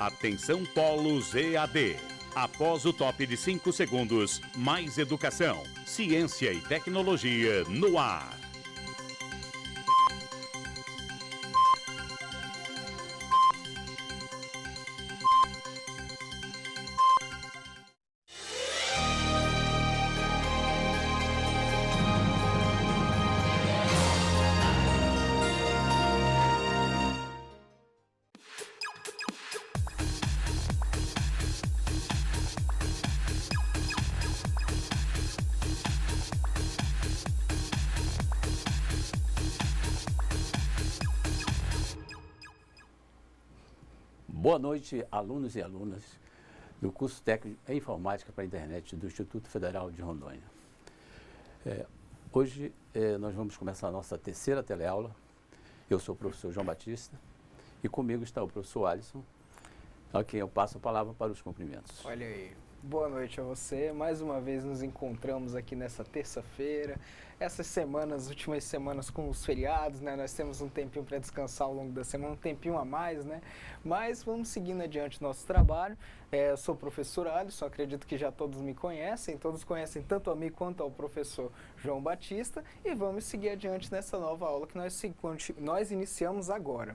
Atenção Polos EAD. Após o top de 5 segundos, mais educação, ciência e tecnologia no ar. Boa noite, alunos e alunas do curso técnico em informática para a internet do Instituto Federal de Rondônia. Hoje nós vamos começar a nossa terceira teleaula. Eu sou o professor João Batista e comigo está o professor Alisson, a quem eu passo a palavra para os cumprimentos. Olha aí, boa noite a você. Mais uma vez nos encontramos aqui nessa terça-feira. Essas semanas, últimas semanas com os feriados, né? Nós temos um tempinho para descansar ao longo da semana, um tempinho a mais, né? Mas vamos seguindo adiante nosso trabalho. Eu sou o professor Alisson, acredito que já todos me conhecem, todos conhecem tanto a mim quanto ao professor João Batista, e vamos seguir adiante nessa nova aula que nós iniciamos agora.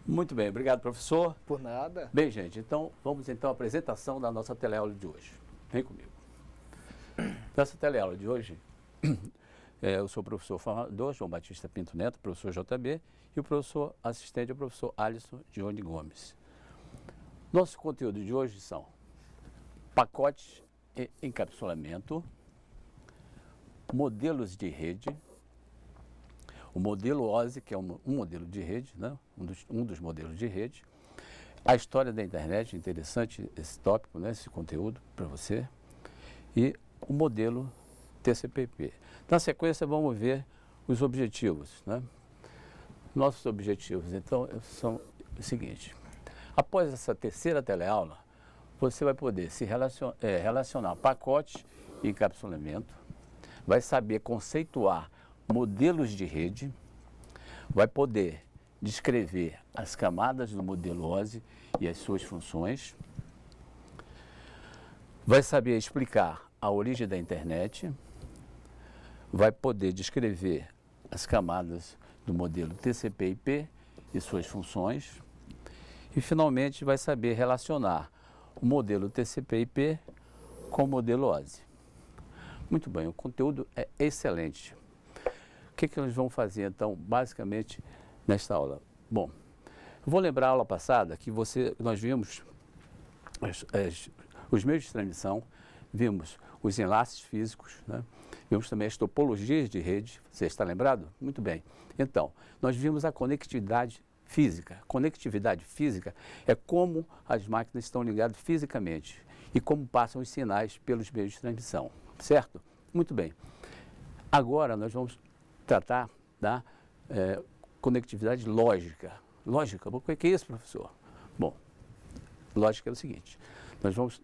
Muito bem, obrigado, professor. Por nada. Bem, gente, então vamos então à apresentação da nossa teleaula de hoje. Vem comigo. Nessa teleaula de hoje, eu sou o professor formador João Batista Pinto Neto, professor JB, e o professor assistente é o professor Alisson Dione Gomes. Nosso conteúdo de hoje são pacotes e encapsulamento, modelos de rede, o modelo OSI, que é um modelo de rede, né? um dos modelos de rede, a história da internet, interessante esse tópico, né? Esse conteúdo para você, e o modelo TCP/IP. Na sequência, vamos ver os objetivos, né? Nossos objetivos, então, são o seguinte. Após essa terceira teleaula, você vai poder se relacionar pacotes e encapsulamento, vai saber conceituar modelos de rede, vai poder descrever as camadas do modelo OSI e as suas funções, vai saber explicar a origem da internet, vai poder descrever as camadas do modelo TCP/IP e suas funções e, finalmente, vai saber relacionar o modelo TCP/IP com o modelo OSI. Muito bem, o conteúdo é excelente. O que nós vamos fazer, então, basicamente, nesta aula? Bom, eu vou lembrar a aula passada que nós vimos os meios de transmissão, vimos os enlaces físicos, né? Vimos também as topologias de rede. Você está lembrado? Muito bem. Então, nós vimos a conectividade física. Conectividade física é como as máquinas estão ligadas fisicamente e como passam os sinais pelos meios de transmissão, certo? Muito bem. Agora nós vamos tratar da conectividade lógica. Lógica? O que é isso, professor? Bom, lógica é o seguinte. Nós vamos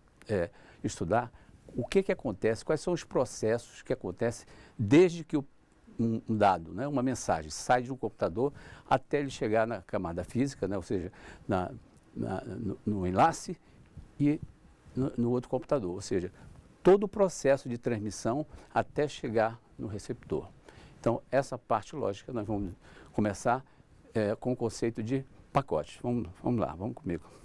estudar o que acontece, quais são os processos que acontecem desde que um dado, né, uma mensagem, sai de um computador até ele chegar na camada física, né, ou seja, no enlace e no outro computador. Ou seja, todo o processo de transmissão até chegar no receptor. Então, essa parte lógica nós vamos começar com o conceito de pacotes. Vamos lá, vamos comigo.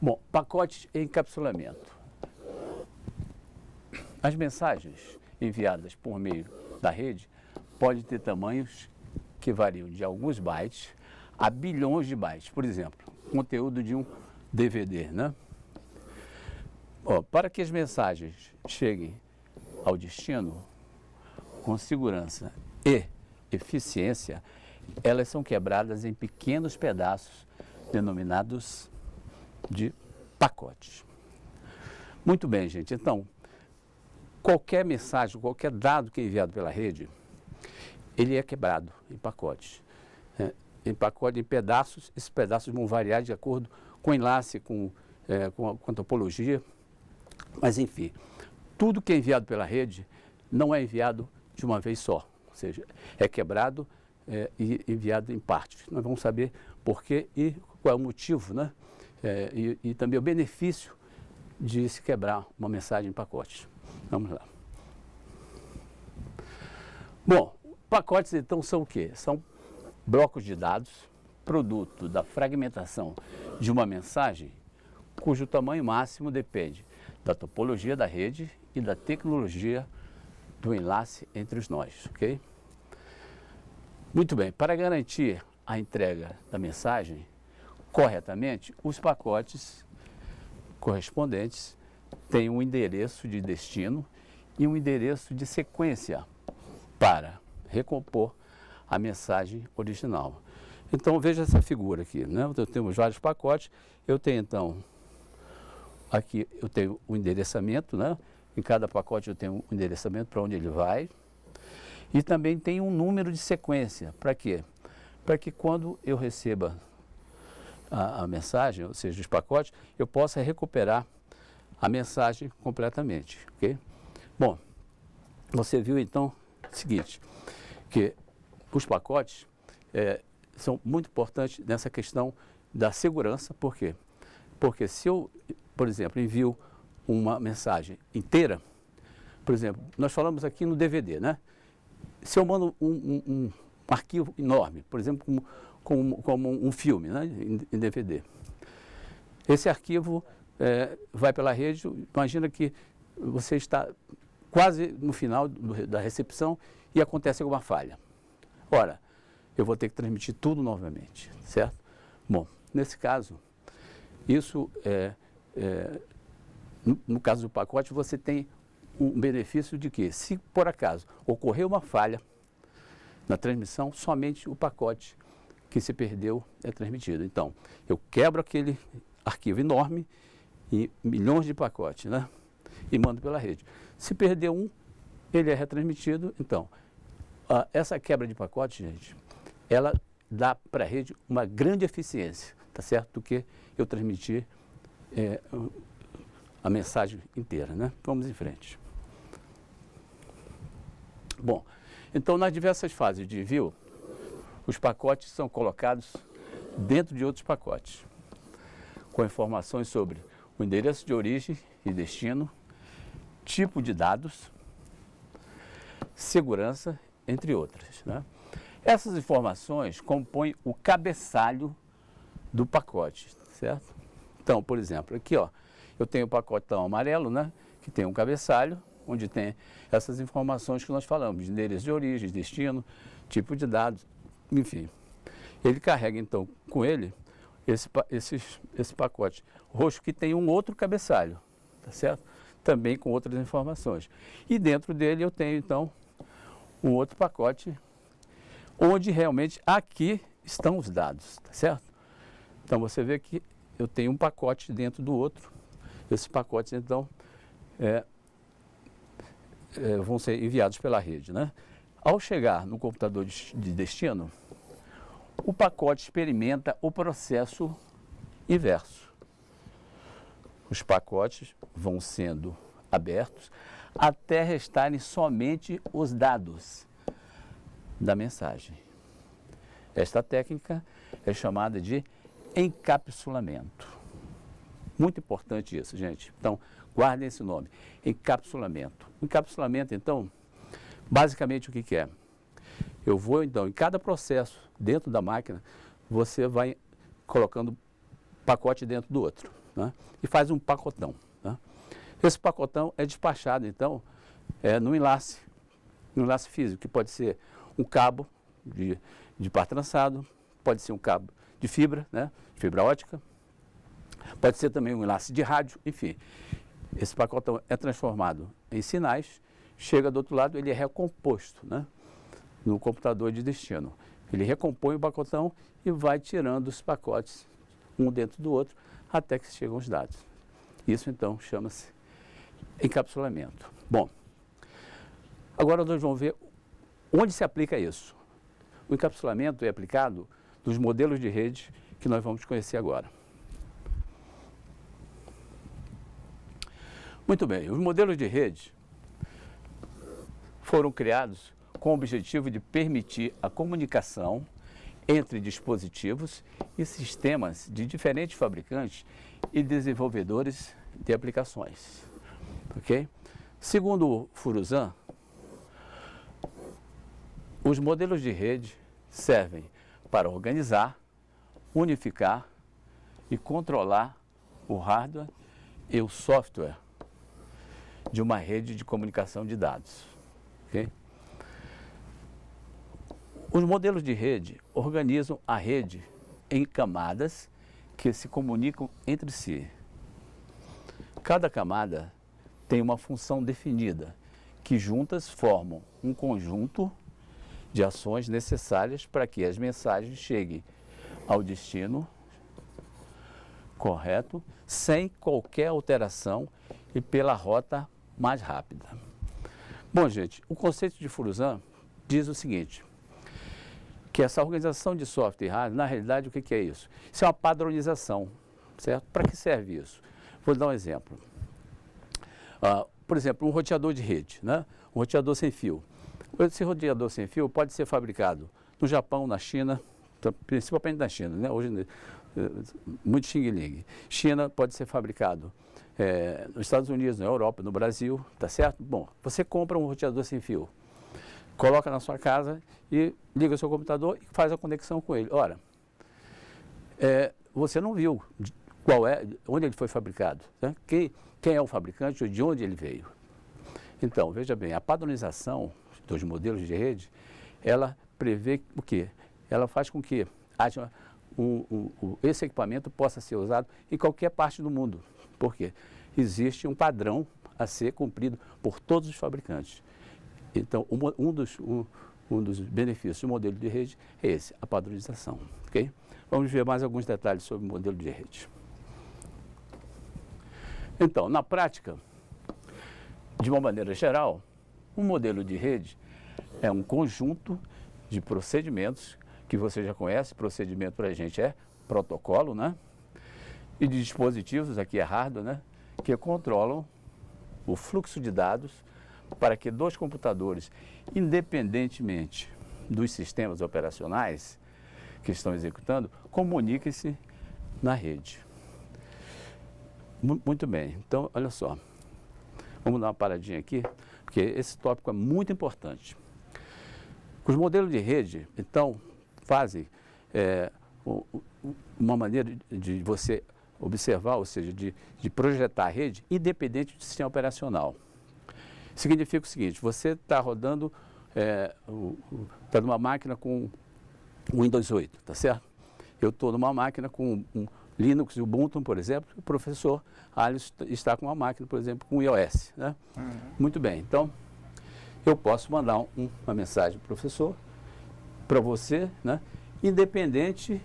Bom, pacotes e encapsulamento. As mensagens enviadas por meio da rede podem ter tamanhos que variam de alguns bytes a bilhões de bytes. Por exemplo, conteúdo de um DVD, né? Para que as mensagens cheguem ao destino com segurança e eficiência, elas são quebradas em pequenos pedaços denominados de pacotes. Muito bem, gente. Então, qualquer mensagem, qualquer dado que é enviado pela rede, ele é quebrado em pacotes. Em pacote, em pedaços. Esses pedaços vão variar de acordo com o enlace, com a topologia. Mas, enfim, tudo que é enviado pela rede não é enviado de uma vez só. Ou seja, é quebrado e enviado em partes. Nós vamos saber por quê e qual é o motivo, né? E também o benefício de se quebrar uma mensagem em pacotes. Vamos lá. Bom, pacotes então são o quê? São blocos de dados, produto da fragmentação de uma mensagem, cujo tamanho máximo depende da topologia da rede e da tecnologia do enlace entre os nós, ok? Muito bem, para garantir a entrega da mensagem corretamente, os pacotes correspondentes têm um endereço de destino e um endereço de sequência para recompor a mensagem original. Então veja essa figura aqui, né? Eu tenho vários pacotes, eu tenho então, aqui eu tenho o endereçamento, né? Em cada pacote eu tenho um endereçamento para onde ele vai e também tem um número de sequência. Para quê? Para que quando eu receba a mensagem, ou seja, os pacotes, eu possa recuperar a mensagem completamente, ok? Bom, você viu então o seguinte, que os pacotes são muito importantes nessa questão da segurança. Por quê? Porque se eu, por exemplo, envio uma mensagem inteira, por exemplo, nós falamos aqui no DVD, né? Se eu mando um arquivo enorme, por exemplo, como um filme, né, em DVD, esse arquivo vai pela rede, imagina que você está quase no final da recepção e acontece alguma falha. Ora, eu vou ter que transmitir tudo novamente, certo? Bom, nesse caso, isso no caso do pacote, você tem um benefício de que, se por acaso ocorrer uma falha na transmissão, somente o pacote que se perdeu é transmitido. Então, eu quebro aquele arquivo enorme em milhões de pacotes, né? E mando pela rede. Se perder um, ele é retransmitido. Então, essa quebra de pacotes, gente, ela dá para a rede uma grande eficiência, tá certo? Do que eu transmitir a mensagem inteira, né? Vamos em frente. Bom, então nas diversas fases de envio, os pacotes são colocados dentro de outros pacotes, com informações sobre o endereço de origem e destino, tipo de dados, segurança, entre outras, né? Essas informações compõem o cabeçalho do pacote, certo? Então, por exemplo, aqui ó, eu tenho o pacotão amarelo, né, que tem um cabeçalho, onde tem essas informações que nós falamos, de endereço de origem, destino, tipo de dados, enfim. Ele carrega, então, com ele, esse pacote roxo que tem um outro cabeçalho, tá certo? Também com outras informações. E dentro dele eu tenho, então, um outro pacote, onde realmente aqui estão os dados, tá certo? Então você vê que eu tenho um pacote dentro do outro. Esses pacotes, então, vão ser enviados pela rede, né? Ao chegar no computador de destino, o pacote experimenta o processo inverso. Os pacotes vão sendo abertos até restarem somente os dados da mensagem. Esta técnica é chamada de encapsulamento. Muito importante isso, gente. Então, guardem esse nome, encapsulamento. Encapsulamento, então, basicamente o que é? Eu vou, então, em cada processo dentro da máquina, você vai colocando pacote dentro do outro, né? E faz um pacotão, né? Esse pacotão é despachado, então, no enlace físico, que pode ser um cabo de par trançado, pode ser um cabo de fibra, né? Fibra ótica, pode ser também um enlace de rádio, enfim. Esse pacotão é transformado em sinais, chega do outro lado, ele é recomposto, né, no computador de destino. Ele recompõe o pacotão e vai tirando os pacotes, um dentro do outro, até que chegam os dados. Isso, então, chama-se encapsulamento. Bom, agora nós vamos ver onde se aplica isso. O encapsulamento é aplicado nos modelos de rede que nós vamos conhecer agora. Muito bem, os modelos de rede foram criados com o objetivo de permitir a comunicação entre dispositivos e sistemas de diferentes fabricantes e desenvolvedores de aplicações. Ok? Segundo o Furusan, os modelos de rede servem para organizar, unificar e controlar o hardware e o software de uma rede de comunicação de dados. Okay? Os modelos de rede organizam a rede em camadas que se comunicam entre si. Cada camada tem uma função definida, que juntas formam um conjunto de ações necessárias para que as mensagens cheguem ao destino correto, sem qualquer alteração e pela rota mais rápida. Bom, gente, o conceito de Furusan diz o seguinte, que essa organização de software e hardware, na realidade, o que é isso? Isso é uma padronização, certo? Para que serve isso? Vou dar um exemplo. Por exemplo, um roteador de rede, né? Um roteador sem fio. Esse roteador sem fio pode ser fabricado no Japão, na China, principalmente na China, né? Hoje, muito xing-ling. China pode ser fabricado nos Estados Unidos, na Europa, no Brasil, tá certo? Bom, você compra um roteador sem fio, coloca na sua casa e liga o seu computador e faz a conexão com ele. Ora, você não viu onde ele foi fabricado, né? Quem é o fabricante ou de onde ele veio. Então, veja bem, a padronização dos modelos de rede, ela prevê o quê? Ela faz com que haja esse equipamento possa ser usado em qualquer parte do mundo. Por quê? Existe um padrão a ser cumprido por todos os fabricantes. Então, um dos benefícios do modelo de rede é esse, a padronização. Okay? Vamos ver mais alguns detalhes sobre o modelo de rede. Então, na prática, de uma maneira geral, um modelo de rede é um conjunto de procedimentos que você já conhece. Procedimento para a gente é protocolo, né? E de dispositivos, aqui é hardware, né? Que controlam o fluxo de dados para que dois computadores, independentemente dos sistemas operacionais que estão executando, comuniquem-se na rede. Muito bem, então, olha só. Vamos dar uma paradinha aqui, porque esse tópico é muito importante. Os modelos de rede, então, fazem uma maneira de você observar, ou seja, de projetar a rede independente do sistema operacional. Significa o seguinte, você está rodando, está numa máquina com Windows 8, tá certo? Eu estou numa máquina com Linux e Ubuntu, por exemplo, o professor Alisson está com uma máquina, por exemplo, com iOS, né? Muito bem, então, eu posso mandar uma mensagem para o professor, para você, né? Independente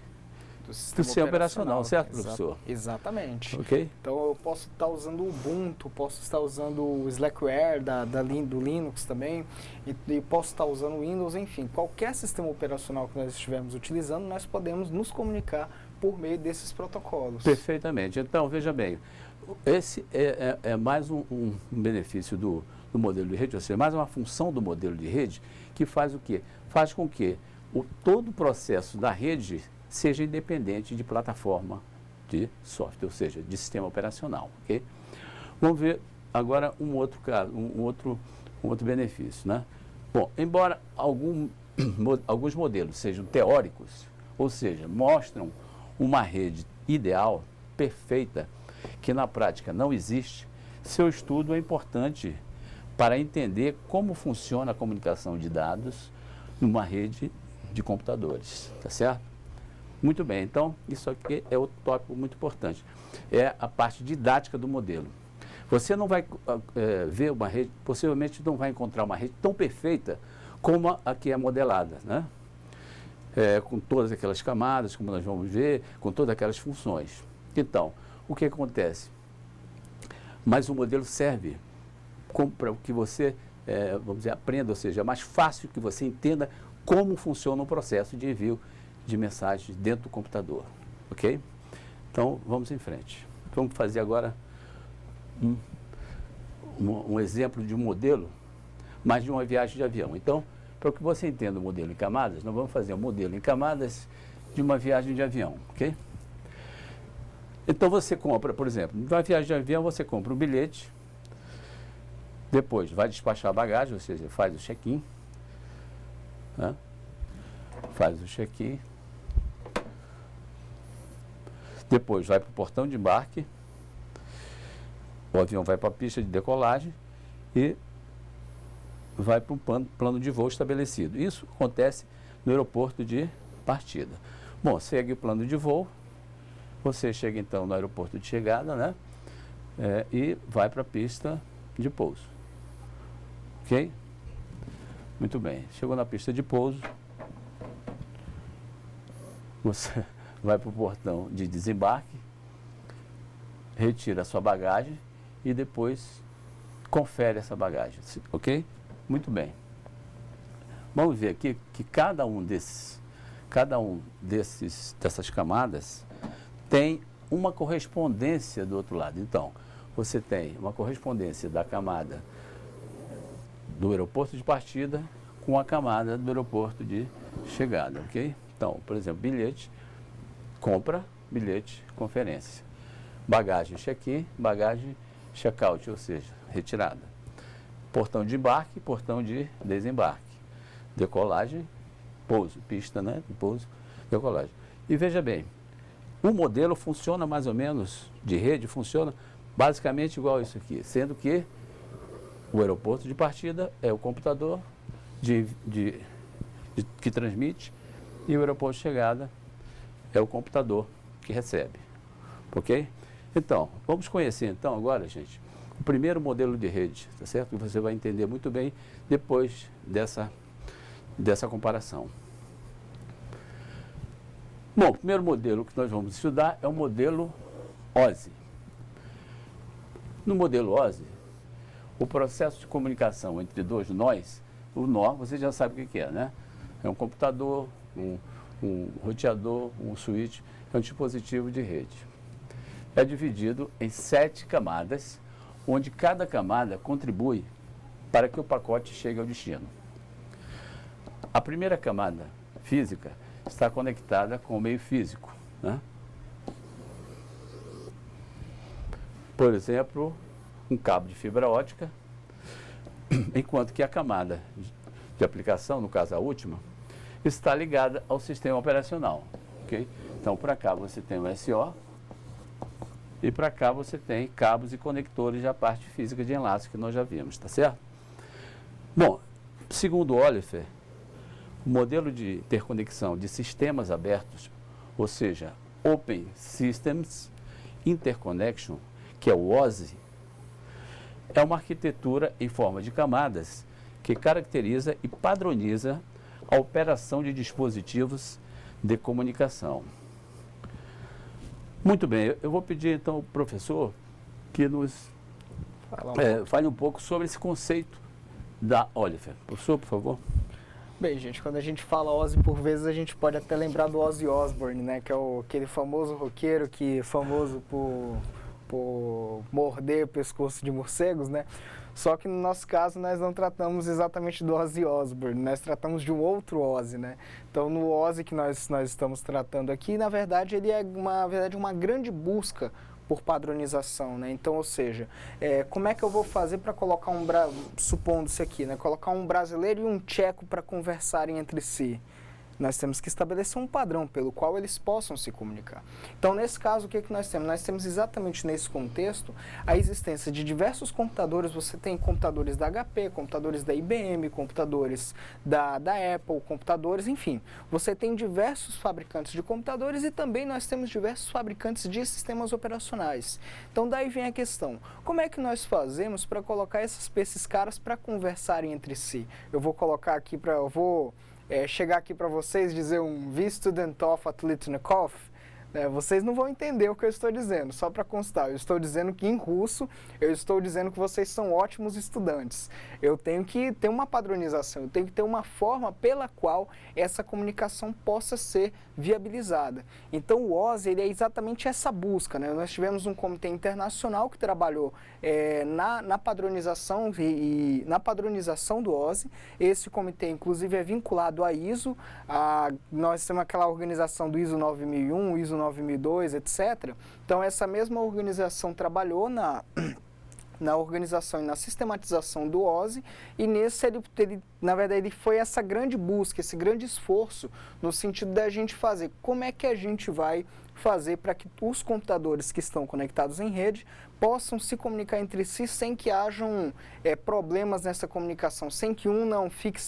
do sistema operacional, certo, professor? Exatamente. Ok? Então, eu posso estar usando o Ubuntu, posso estar usando o Slackware do Linux também, e posso estar usando o Windows, enfim, qualquer sistema operacional que nós estivermos utilizando, nós podemos nos comunicar por meio desses protocolos. Perfeitamente. Então, veja bem, esse é mais um benefício do modelo de rede, ou seja, mais uma função do modelo de rede, que faz o quê? Faz com que todo o processo da rede seja independente de plataforma de software, ou seja, de sistema operacional. Okay? Vamos ver agora um outro caso, um outro benefício, né? Bom, embora alguns modelos sejam teóricos, ou seja, mostram uma rede ideal, perfeita, que na prática não existe, seu estudo é importante para entender como funciona a comunicação de dados numa rede de computadores, tá certo? Muito bem, então isso aqui é outro tópico muito importante, é a parte didática do modelo. Você não vai ver uma rede, possivelmente não vai encontrar uma rede tão perfeita como a que é modelada, né? Com todas aquelas camadas, como nós vamos ver, com todas aquelas funções. Então, o que acontece? Mas o modelo serve para que você, vamos dizer, aprenda, ou seja, é mais fácil que você entenda como funciona o processo de envio de mensagens dentro do computador, ok? Então, vamos em frente. Vamos fazer agora um exemplo de um modelo, mas de uma viagem de avião. Então, para que você entenda o modelo em camadas, nós vamos fazer um modelo em camadas de uma viagem de avião, ok? Então você compra, por exemplo, numa viagem de avião você compra um bilhete, depois vai despachar a bagagem, ou seja, faz o check-in, né? Faz o check-in, depois vai para o portão de embarque, o avião vai para a pista de decolagem e vai para um plano de voo estabelecido. Isso acontece no aeroporto de partida. Bom, segue o plano de voo, você chega então no aeroporto de chegada, né? E vai para a pista de pouso. Ok? Muito bem. Chegou na pista de pouso, você vai para o portão de desembarque, retira a sua bagagem e depois confere essa bagagem. Ok? Muito bem. Vamos ver aqui que cada um dessas camadas tem uma correspondência do outro lado. Então, você tem uma correspondência da camada do aeroporto de partida com a camada do aeroporto de chegada, ok? Então, por exemplo, bilhete, compra, bilhete, conferência. Bagagem, check-in, bagagem, check-out, ou seja, retirada. Portão de embarque, portão de desembarque. Decolagem, pouso, pista, né? Pouso, decolagem. E veja bem, o modelo funciona mais ou menos, de rede, funciona basicamente igual isso aqui, sendo que o aeroporto de partida é o computador que transmite e o aeroporto de chegada é o computador que recebe. Ok? Então, vamos conhecer então agora, gente, o primeiro modelo de rede, tá certo? Que você vai entender muito bem depois dessa comparação. Bom, o primeiro modelo que nós vamos estudar é o modelo OSI. No modelo OSI, o processo de comunicação entre dois nós, o nó, você já sabe o que é, né? É um computador, um roteador, um switch, é um dispositivo de rede. É dividido em 7 camadas, onde cada camada contribui para que o pacote chegue ao destino. A primeira camada física está conectada com o meio físico, né? Por exemplo, um cabo de fibra ótica, enquanto que a camada de aplicação, no caso a última, está ligada ao sistema operacional, ok? Então, para cá você tem o SO e para cá você tem cabos e conectores da parte física de enlace que nós já vimos, tá certo? Bom, segundo Oliver, o modelo de interconexão de sistemas abertos, ou seja, Open Systems Interconnection, que é o OSI, é uma arquitetura em forma de camadas que caracteriza e padroniza a operação de dispositivos de comunicação. Muito bem, eu vou pedir então ao professor que nos fale um pouco sobre esse conceito da Oliver. Professor, por favor. Bem, gente, quando a gente fala Ozzy, por vezes a gente pode até lembrar do Ozzy Osbourne, né? Que é aquele famoso roqueiro que é famoso por morder o pescoço de morcegos, né? Só que no nosso caso nós não tratamos exatamente do Ozzy Osbourne, nós tratamos de um outro Ozzy, né? Então no Ozzy que nós estamos tratando aqui, na verdade ele é uma grande busca por padronização, né? Então, ou seja, como é que eu vou fazer para colocar supondo-se aqui, né? Colocar um brasileiro e um tcheco para conversarem entre si? Nós temos que estabelecer um padrão pelo qual eles possam se comunicar. Então, nesse caso, o que nós temos? Nós temos exatamente nesse contexto a existência de diversos computadores. Você tem computadores da HP, computadores da IBM, computadores da Apple, computadores, enfim. Você tem diversos fabricantes de computadores e também nós temos diversos fabricantes de sistemas operacionais. Então, daí vem a questão. Como é que nós fazemos para colocar esses caras para conversarem entre si? Eu vou colocar aqui chegar aqui para vocês dizer um V student of Atletnikov, Vocês não vão entender o que eu estou dizendo, só para constar. Eu estou dizendo que em russo, eu estou dizendo que vocês são ótimos estudantes. Eu tenho que ter uma padronização, eu tenho que ter uma forma pela qual essa comunicação possa ser viabilizada. Então o OSI ele é exatamente essa busca, né? Nós tivemos um comitê internacional que trabalhou na padronização e na padronização do OSI. Esse comitê, inclusive, é vinculado à ISO. Nós temos aquela organização do ISO 9001, ISO 9002, etc. Então, essa mesma organização trabalhou na organização e na sistematização do OSI, e nesse na verdade, ele foi essa grande busca, esse grande esforço, no sentido da gente fazer, como é que a gente vai fazer para que os computadores que estão conectados em rede possam se comunicar entre si sem que hajam problemas nessa comunicação, sem que um não fique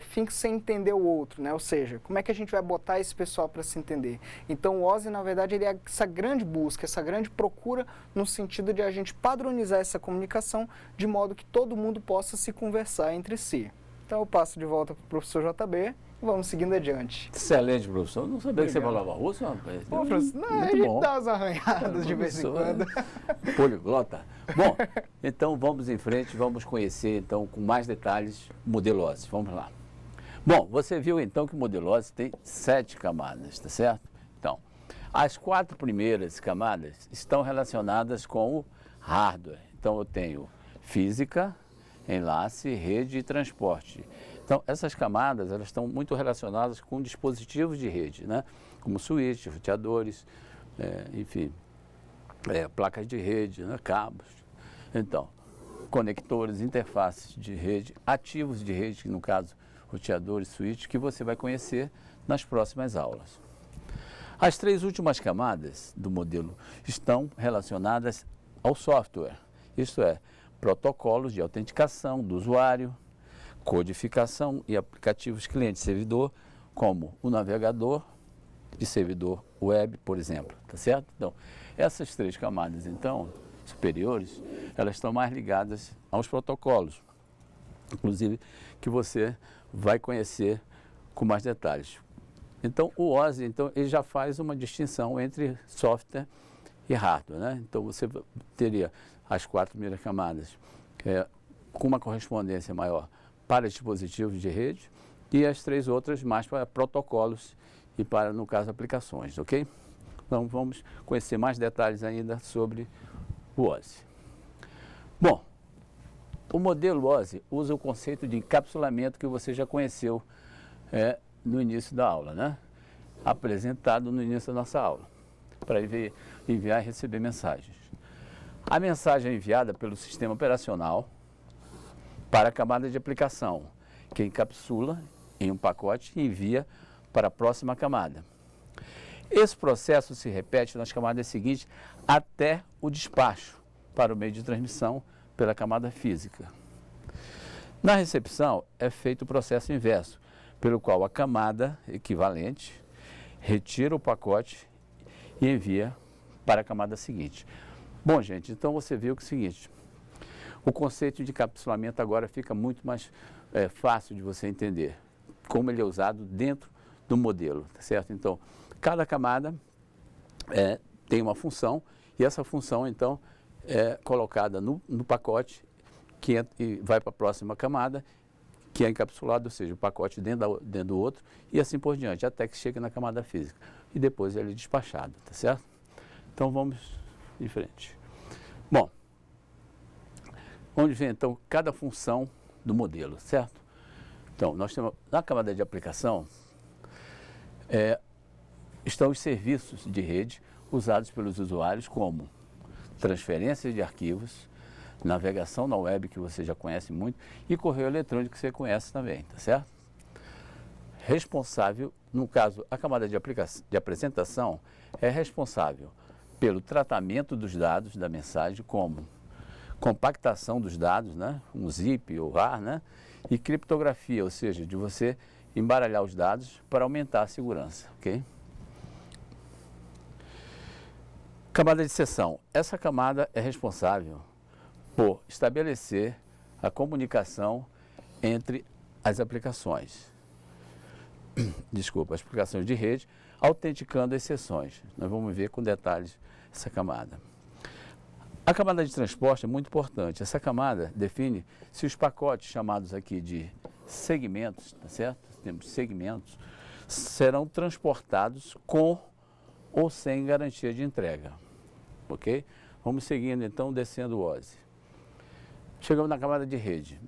fique sem entender o outro, né? Ou seja, como é que a gente vai botar esse pessoal para se entender? Então o OSI, na verdade, ele é essa grande busca, essa grande procura no sentido de a gente padronizar essa comunicação de modo que todo mundo possa se conversar entre si. Então eu passo de volta para o professor JB. Vamos seguindo adiante. Excelente, professor. Eu não sabia que você falava russo, rapaz. Pô, professor, a gente dá umas arranhadas de vez em quando. Poliglota. Bom, então vamos em frente, vamos conhecer então com mais detalhes o modelo OSI. Vamos lá. Bom, você viu então que o modelo OSI tem 7 camadas, tá certo? Então, as 4 primeiras camadas estão relacionadas com o hardware. Então eu tenho física, enlace, rede e transporte. Então, essas camadas, elas estão muito relacionadas com dispositivos de rede, né? Como switch, roteadores, enfim, placas de rede, né? Cabos. Então, conectores, interfaces de rede, ativos de rede, que no caso, roteadores, switch, que você vai conhecer nas próximas aulas. As 3 últimas camadas do modelo estão relacionadas ao software, isto é, protocolos de autenticação do usuário, codificação e aplicativos cliente-servidor, como o navegador e servidor web, por exemplo, tá certo? Então, essas 3 camadas, então, superiores, elas estão mais ligadas aos protocolos, inclusive, que você vai conhecer com mais detalhes. Então, o OSI, então, ele já faz uma distinção entre software e hardware, né? Então, você teria as 4 primeiras camadas com uma correspondência maior para dispositivos de rede e as 3 outras mais para protocolos e para, no caso, aplicações, ok? Então, vamos conhecer mais detalhes ainda sobre o OSI. Bom, o modelo OSI usa o conceito de encapsulamento que você já conheceu no início da aula, né? Apresentado no início da nossa aula, para enviar e receber mensagens. A mensagem é enviada pelo sistema operacional para a camada de aplicação, que encapsula em um pacote e envia para a próxima camada. Esse processo se repete nas camadas seguintes até o despacho para o meio de transmissão pela camada física. Na recepção é feito o processo inverso, pelo qual a camada equivalente retira o pacote e envia para a camada seguinte. Bom, gente, então você viu que é o seguinte, o conceito de encapsulamento agora fica muito mais fácil de você entender, como ele é usado dentro do modelo, tá certo? Então, cada camada tem uma função e essa função, então, é colocada no pacote e vai para a próxima camada, que é encapsulado, ou seja, o pacote dentro do outro e assim por diante, até que chega na camada física. E depois ele é despachado, tá certo? Então, vamos em frente. Bom, vamos ver então cada função do modelo, certo? Então, nós temos na camada de aplicação estão os serviços de rede usados pelos usuários como transferência de arquivos, navegação na web, que você já conhece muito, e correio eletrônico, que você conhece também, tá certo? Responsável, no caso, a camada de apresentação é responsável pelo tratamento dos dados da mensagem, como compactação dos dados, né? Um zip ou RAR, né? E criptografia, ou seja, de você embaralhar os dados para aumentar a segurança, ok? Camada de sessão. Essa camada é responsável por estabelecer a comunicação entre as aplicações. desculpa, as explicações de rede, autenticando as sessões. Nós vamos ver com detalhes essa camada. A camada de transporte é muito importante. Essa camada define se os pacotes chamados aqui de segmentos, tá certo? Temos segmentos, serão transportados com ou sem garantia de entrega, ok? Vamos seguindo então, descendo o OSI. Chegamos na camada de rede.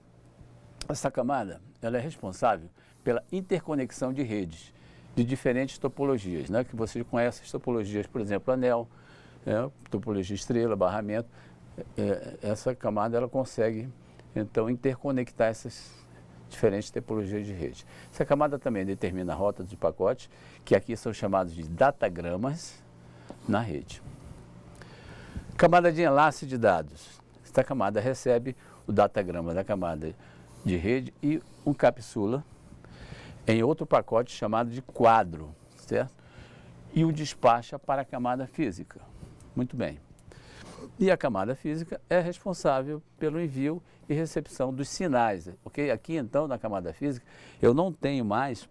Essa camada, ela é responsável pela interconexão de redes de diferentes topologias, né? Que você conhece as topologias, por exemplo, anel, topologia estrela, barramento. Essa camada ela consegue então interconectar essas diferentes topologias de rede. Essa camada também determina a rota de pacotes, que aqui são chamados de datagramas na rede. Camada de enlace de dados. Esta camada recebe o datagrama da camada de rede e um capsula em outro pacote chamado de quadro, certo? E o despacha para a camada física. Muito bem. E a camada física é responsável pelo envio e recepção dos sinais, ok? Aqui então, na camada física, eu não tenho mais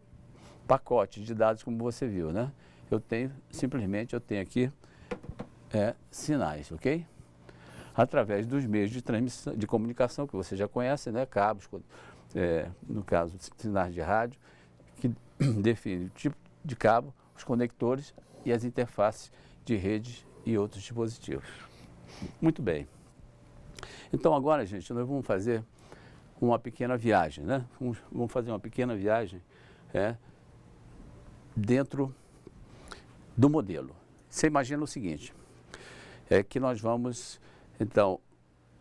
pacote de dados como você viu, né? Eu tenho aqui sinais, ok? Através dos meios de transmissão, de comunicação que você já conhece, né? Cabos, no caso, sinais de rádio, que define o tipo de cabo, os conectores e as interfaces de rede e outros dispositivos. Muito bem. Então agora, gente, nós vamos fazer uma pequena viagem, né? Vamos fazer uma pequena viagem dentro do modelo. Você imagina o seguinte, que nós vamos, então,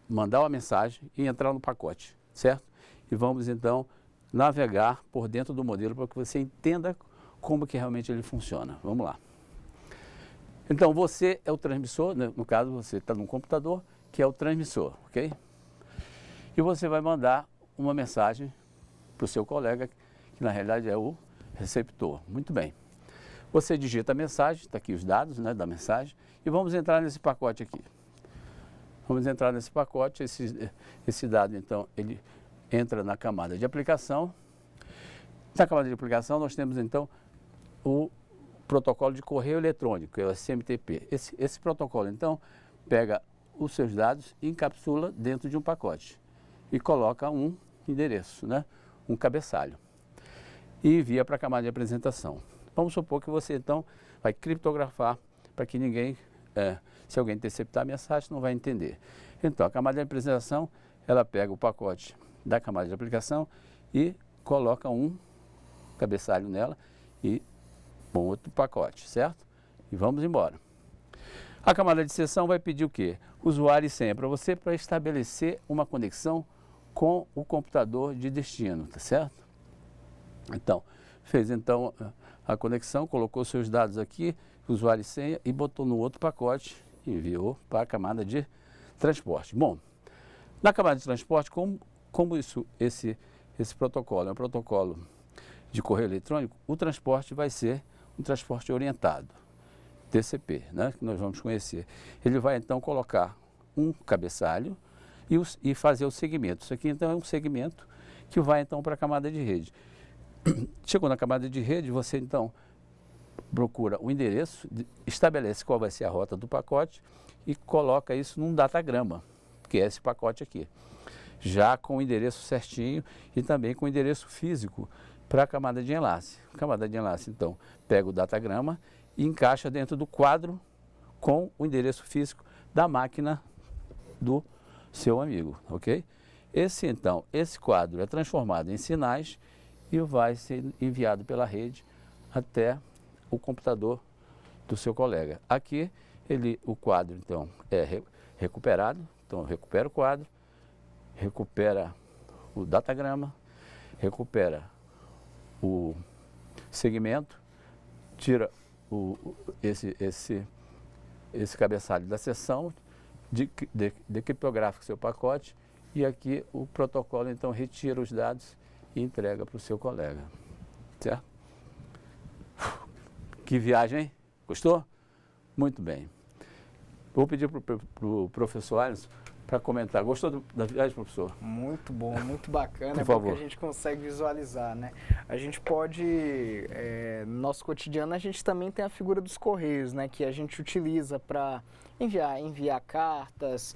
mandar uma mensagem e entrar no pacote, certo? E vamos, então, navegar por dentro do modelo para que você entenda como que realmente ele funciona. Vamos lá. Então, você é o transmissor, né? No caso, você está num computador, que é o transmissor, ok? E você vai mandar uma mensagem para o seu colega, que na realidade é o receptor. Muito bem. Você digita a mensagem, está aqui os dados, né, da mensagem, e vamos entrar nesse pacote aqui. Vamos entrar nesse pacote, esse dado, então, ele entra na camada de aplicação. Na camada de aplicação, nós temos, então, o protocolo de correio eletrônico, que é o SMTP. Esse protocolo, então, pega os seus dados e encapsula dentro de um pacote e coloca um endereço, né, um cabeçalho, e envia para a camada de apresentação. Vamos supor que você, então, vai criptografar para que ninguém, se alguém interceptar a mensagem, não vai entender. Então, a camada de apresentação, ela pega o pacote da camada de aplicação e coloca um cabeçalho nela e um outro pacote, certo? E vamos embora. A camada de sessão vai pedir o quê? Usuário e senha para você, para estabelecer uma conexão com o computador de destino, tá certo? Então, fez então a conexão, colocou seus dados aqui, usuário e senha, e botou no outro pacote e enviou para a camada de transporte. Bom, na camada de transporte, como esse protocolo é um protocolo de correio eletrônico, o transporte vai ser um transporte orientado, TCP, né, que nós vamos conhecer. Ele vai então colocar um cabeçalho e fazer o segmento. Isso aqui então é um segmento que vai então para a camada de rede. Chegou na camada de rede, você então procura o endereço, estabelece qual vai ser a rota do pacote e coloca isso num datagrama, que é esse pacote aqui, já com o endereço certinho e também com o endereço físico para a camada de enlace. A camada de enlace, então, pega o datagrama e encaixa dentro do quadro com o endereço físico da máquina do seu amigo, ok? Esse quadro é transformado em sinais e vai ser enviado pela rede até o computador do seu colega. Aqui, o quadro, então, é recuperado. Então, recupera o quadro, recupera o datagrama, recupera o segmento, tira esse cabeçalho da sessão, decriptografa o seu pacote e aqui o protocolo, então, retira os dados e entrega para o seu colega, certo? Que viagem, hein? Gostou? Muito bem. Vou pedir para o professor Alisson para comentar. Gostou da viagem, professor? Muito bom, muito bacana. Por favor. Porque a gente consegue visualizar, né? A gente pode, no nosso cotidiano, a gente também tem a figura dos correios, né? Que a gente utiliza para enviar cartas,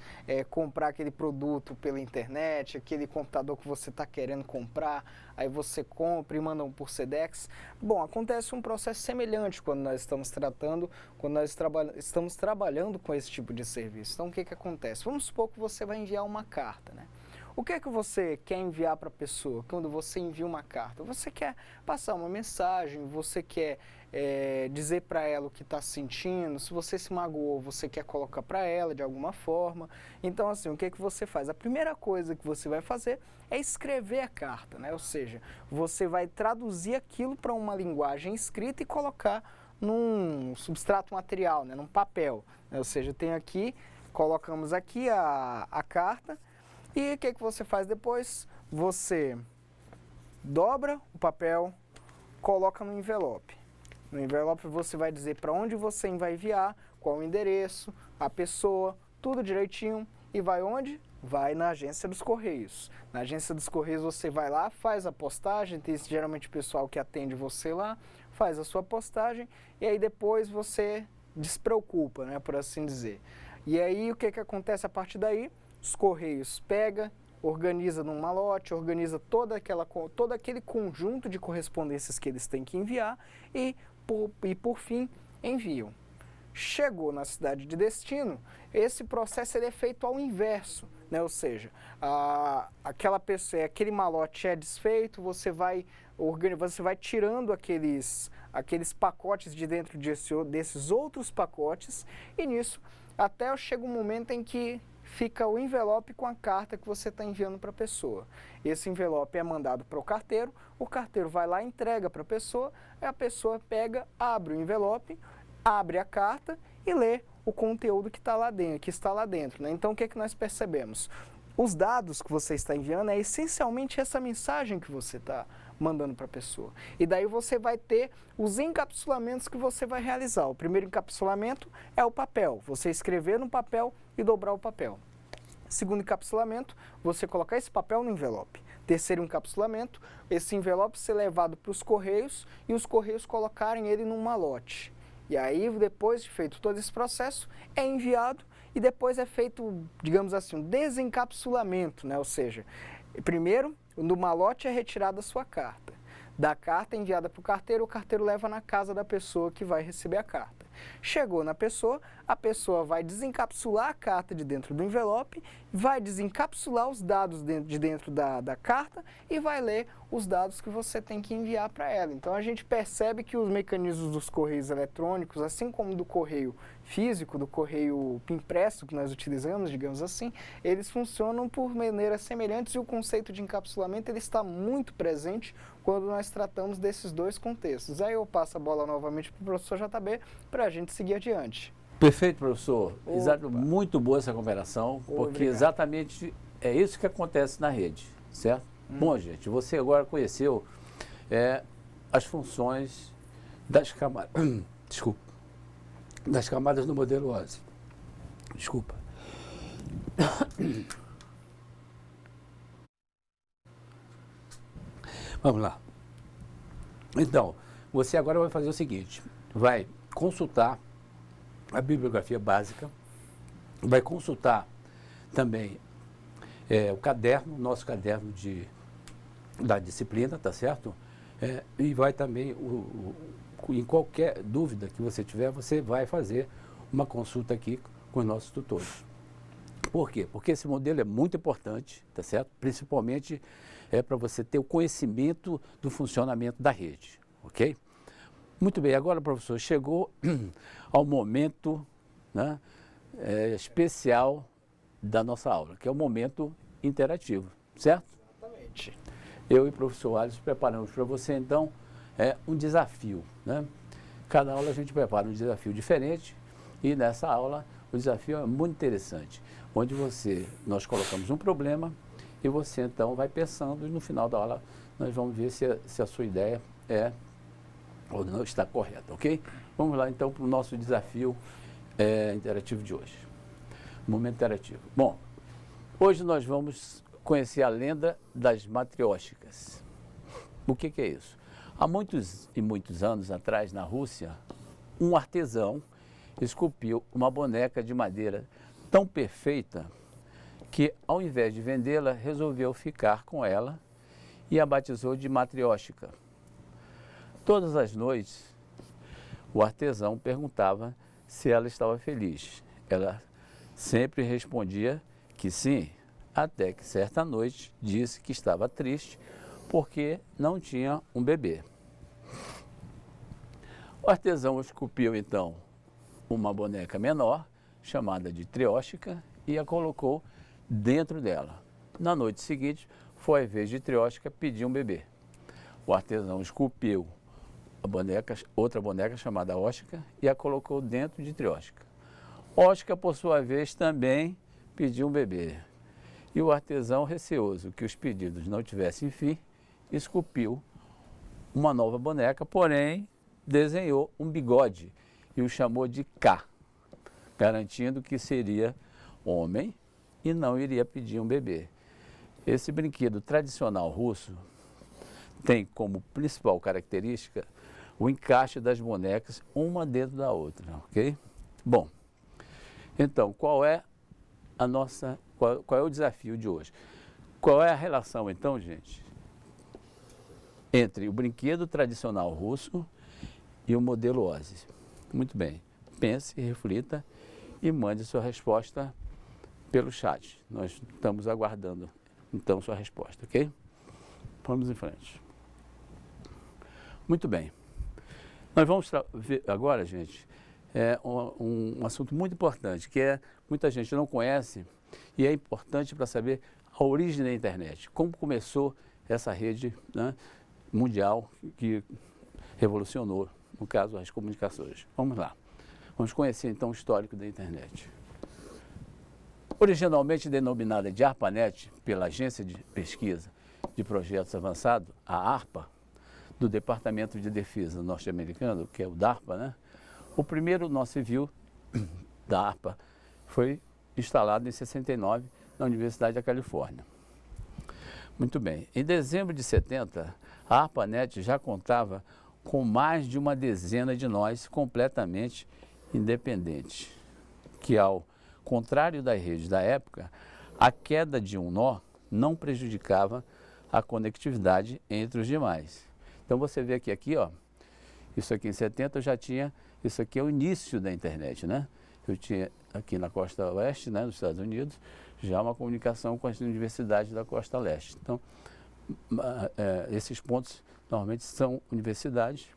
comprar aquele produto pela internet, aquele computador que você está querendo comprar, aí você compra e manda por Sedex. Bom, acontece um processo semelhante quando nós estamos estamos trabalhando com esse tipo de serviço. Então, o que acontece? Vamos supor que você vai enviar uma carta, né? O que é que você quer enviar para a pessoa quando você envia uma carta? Você quer passar uma mensagem, você quer dizer para ela o que está sentindo, se você se magoou, você quer colocar para ela de alguma forma. Então, assim, o que é que você faz? A primeira coisa que você vai fazer é escrever a carta, né? Ou seja, você vai traduzir aquilo para uma linguagem escrita e colocar num substrato material, né? Num papel, né? Ou seja, colocamos aqui a carta. E o que você faz depois? Você dobra o papel, coloca no envelope. No envelope você vai dizer para onde você vai enviar, qual o endereço, a pessoa, tudo direitinho. E vai onde? Vai na agência dos Correios. Na agência dos Correios você vai lá, faz a postagem, tem geralmente o pessoal que atende você lá, faz a sua postagem e aí depois você despreocupa, né, por assim dizer. E aí o que acontece a partir daí? Os Correios organiza num malote, organiza todo aquele conjunto de correspondências que eles têm que enviar e por fim, enviam. Chegou na cidade de destino, esse processo ele é feito ao inverso, né? Ou seja, aquele malote é desfeito, você vai tirando aqueles pacotes de dentro desses outros pacotes e nisso até chega um momento em que fica o envelope com a carta que você está enviando para a pessoa. Esse envelope é mandado para o carteiro vai lá, entrega para a pessoa pega, abre o envelope, abre a carta e lê o conteúdo que está lá dentro. Né? Então, o que nós percebemos? Os dados que você está enviando é essencialmente essa mensagem que você está mandando para a pessoa. E daí você vai ter os encapsulamentos que você vai realizar. O primeiro encapsulamento é o papel. Você escrever no papel e dobrar o papel. Segundo encapsulamento, você colocar esse papel no envelope. Terceiro encapsulamento, esse envelope ser levado para os Correios e os Correios colocarem ele num malote. E aí, depois de feito todo esse processo, é enviado e depois é feito, digamos assim, um desencapsulamento, né? Ou seja, primeiro, no malote é retirada a sua carta. Da carta é enviada para o carteiro leva na casa da pessoa que vai receber a carta. Chegou na pessoa, a pessoa vai desencapsular a carta de dentro do envelope, vai desencapsular os dados de dentro da carta e vai ler os dados que você tem que enviar para ela. Então a gente percebe que os mecanismos dos correios eletrônicos, assim como do correio físico, do correio impresso que nós utilizamos, digamos assim, eles funcionam por maneiras semelhantes e o conceito de encapsulamento ele está muito presente quando nós tratamos desses dois contextos. Aí eu passo a bola novamente para o professor JB para a gente seguir adiante. Perfeito, professor. Exato, muito boa essa comparação, porque Obrigado. exatamente é isso que acontece na rede, certo? Bom, gente, você agora conheceu as funções das camadas, das camadas do modelo OSI. Desculpa. Vamos lá. Então, você agora vai fazer o seguinte, vai consultar a bibliografia básica, vai consultar também o caderno, nosso caderno da disciplina, tá certo? E vai também, em qualquer dúvida que você tiver, você vai fazer uma consulta aqui com os nossos tutores. Por quê? Porque esse modelo é muito importante, tá certo? Principalmente para você ter o conhecimento do funcionamento da rede, ok? Muito bem, agora, professor, chegou ao momento, né, especial da nossa aula, que é o momento interativo, certo? Exatamente. Eu e o professor Alisson preparamos para você, então, um desafio, né? Cada aula a gente prepara um desafio diferente e nessa aula o desafio é muito interessante, onde nós colocamos um problema e você, então, vai pensando e no final da aula nós vamos ver se a sua ideia ou não está correta, ok? Vamos lá, então, para o nosso desafio interativo de hoje. Momento interativo. Bom, Hoje nós vamos conhecer a lenda das matriósticas. O que é isso? Há muitos e muitos anos atrás, na Rússia, um artesão esculpiu uma boneca de madeira tão perfeita que, ao invés de vendê-la, resolveu ficar com ela e a batizou de matrióstica. Todas as noites, o artesão perguntava se ela estava feliz. Ela sempre respondia que sim, até que certa noite disse que estava triste porque não tinha um bebê. O artesão esculpiu então uma boneca menor, chamada de trióstica, e a colocou dentro dela. Na noite seguinte, foi a vez de trióstica pedir um bebê. O artesão esculpiu a boneca, outra boneca chamada óstica, e a colocou dentro de trióstica. Óstica, por sua vez, também pediu um bebê. E o artesão, receoso que os pedidos não tivessem fim, esculpiu uma nova boneca, porém desenhou um bigode e o chamou de K, garantindo que seria homem e não iria pedir um bebê. Esse brinquedo tradicional russo tem como principal característica o encaixe das bonecas uma dentro da outra, ok? Bom, então qual é o desafio de hoje? Qual é a relação então, gente, entre o brinquedo tradicional russo e o modelo OSI? Muito bem, pense, reflita e mande sua resposta pelo chat. Nós estamos aguardando então sua resposta, ok? Vamos em frente. Muito bem. Nós vamos ver agora, gente, um assunto muito importante, que muita gente não conhece e é importante para saber a origem da internet. Como começou essa rede, né, mundial que revolucionou, no caso, as comunicações. Vamos lá. Vamos conhecer então o histórico da internet. Originalmente denominada de ARPANET pela Agência de Pesquisa de Projetos Avançados, a ARPA, do Departamento de Defesa norte-americano, que é o DARPA, né? O primeiro nó civil da ARPA foi instalado em 69 na Universidade da Califórnia. Muito bem. Em dezembro de 70, a ARPANET já contava com mais de uma dezena de nós completamente independentes, que, ao contrário das redes da época, a queda de um nó não prejudicava a conectividade entre os demais. Então você vê que aqui, ó, isso aqui em 70 eu já tinha, isso aqui é o início da internet, né? Eu tinha aqui na costa oeste, né, dos Estados Unidos, já uma comunicação com as universidades da costa leste. Então, esses pontos normalmente são universidades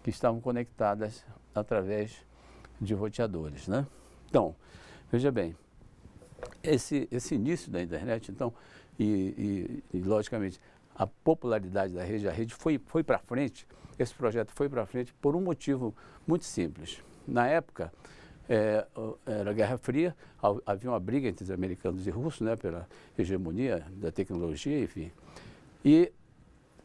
que estavam conectadas através de roteadores, né? Então, veja bem, esse início da internet, então, e logicamente, a popularidade da rede, a rede foi para frente, esse projeto foi para frente por um motivo muito simples. Na época, era a Guerra Fria, havia uma briga entre os americanos e russos, né, pela hegemonia da tecnologia, enfim. E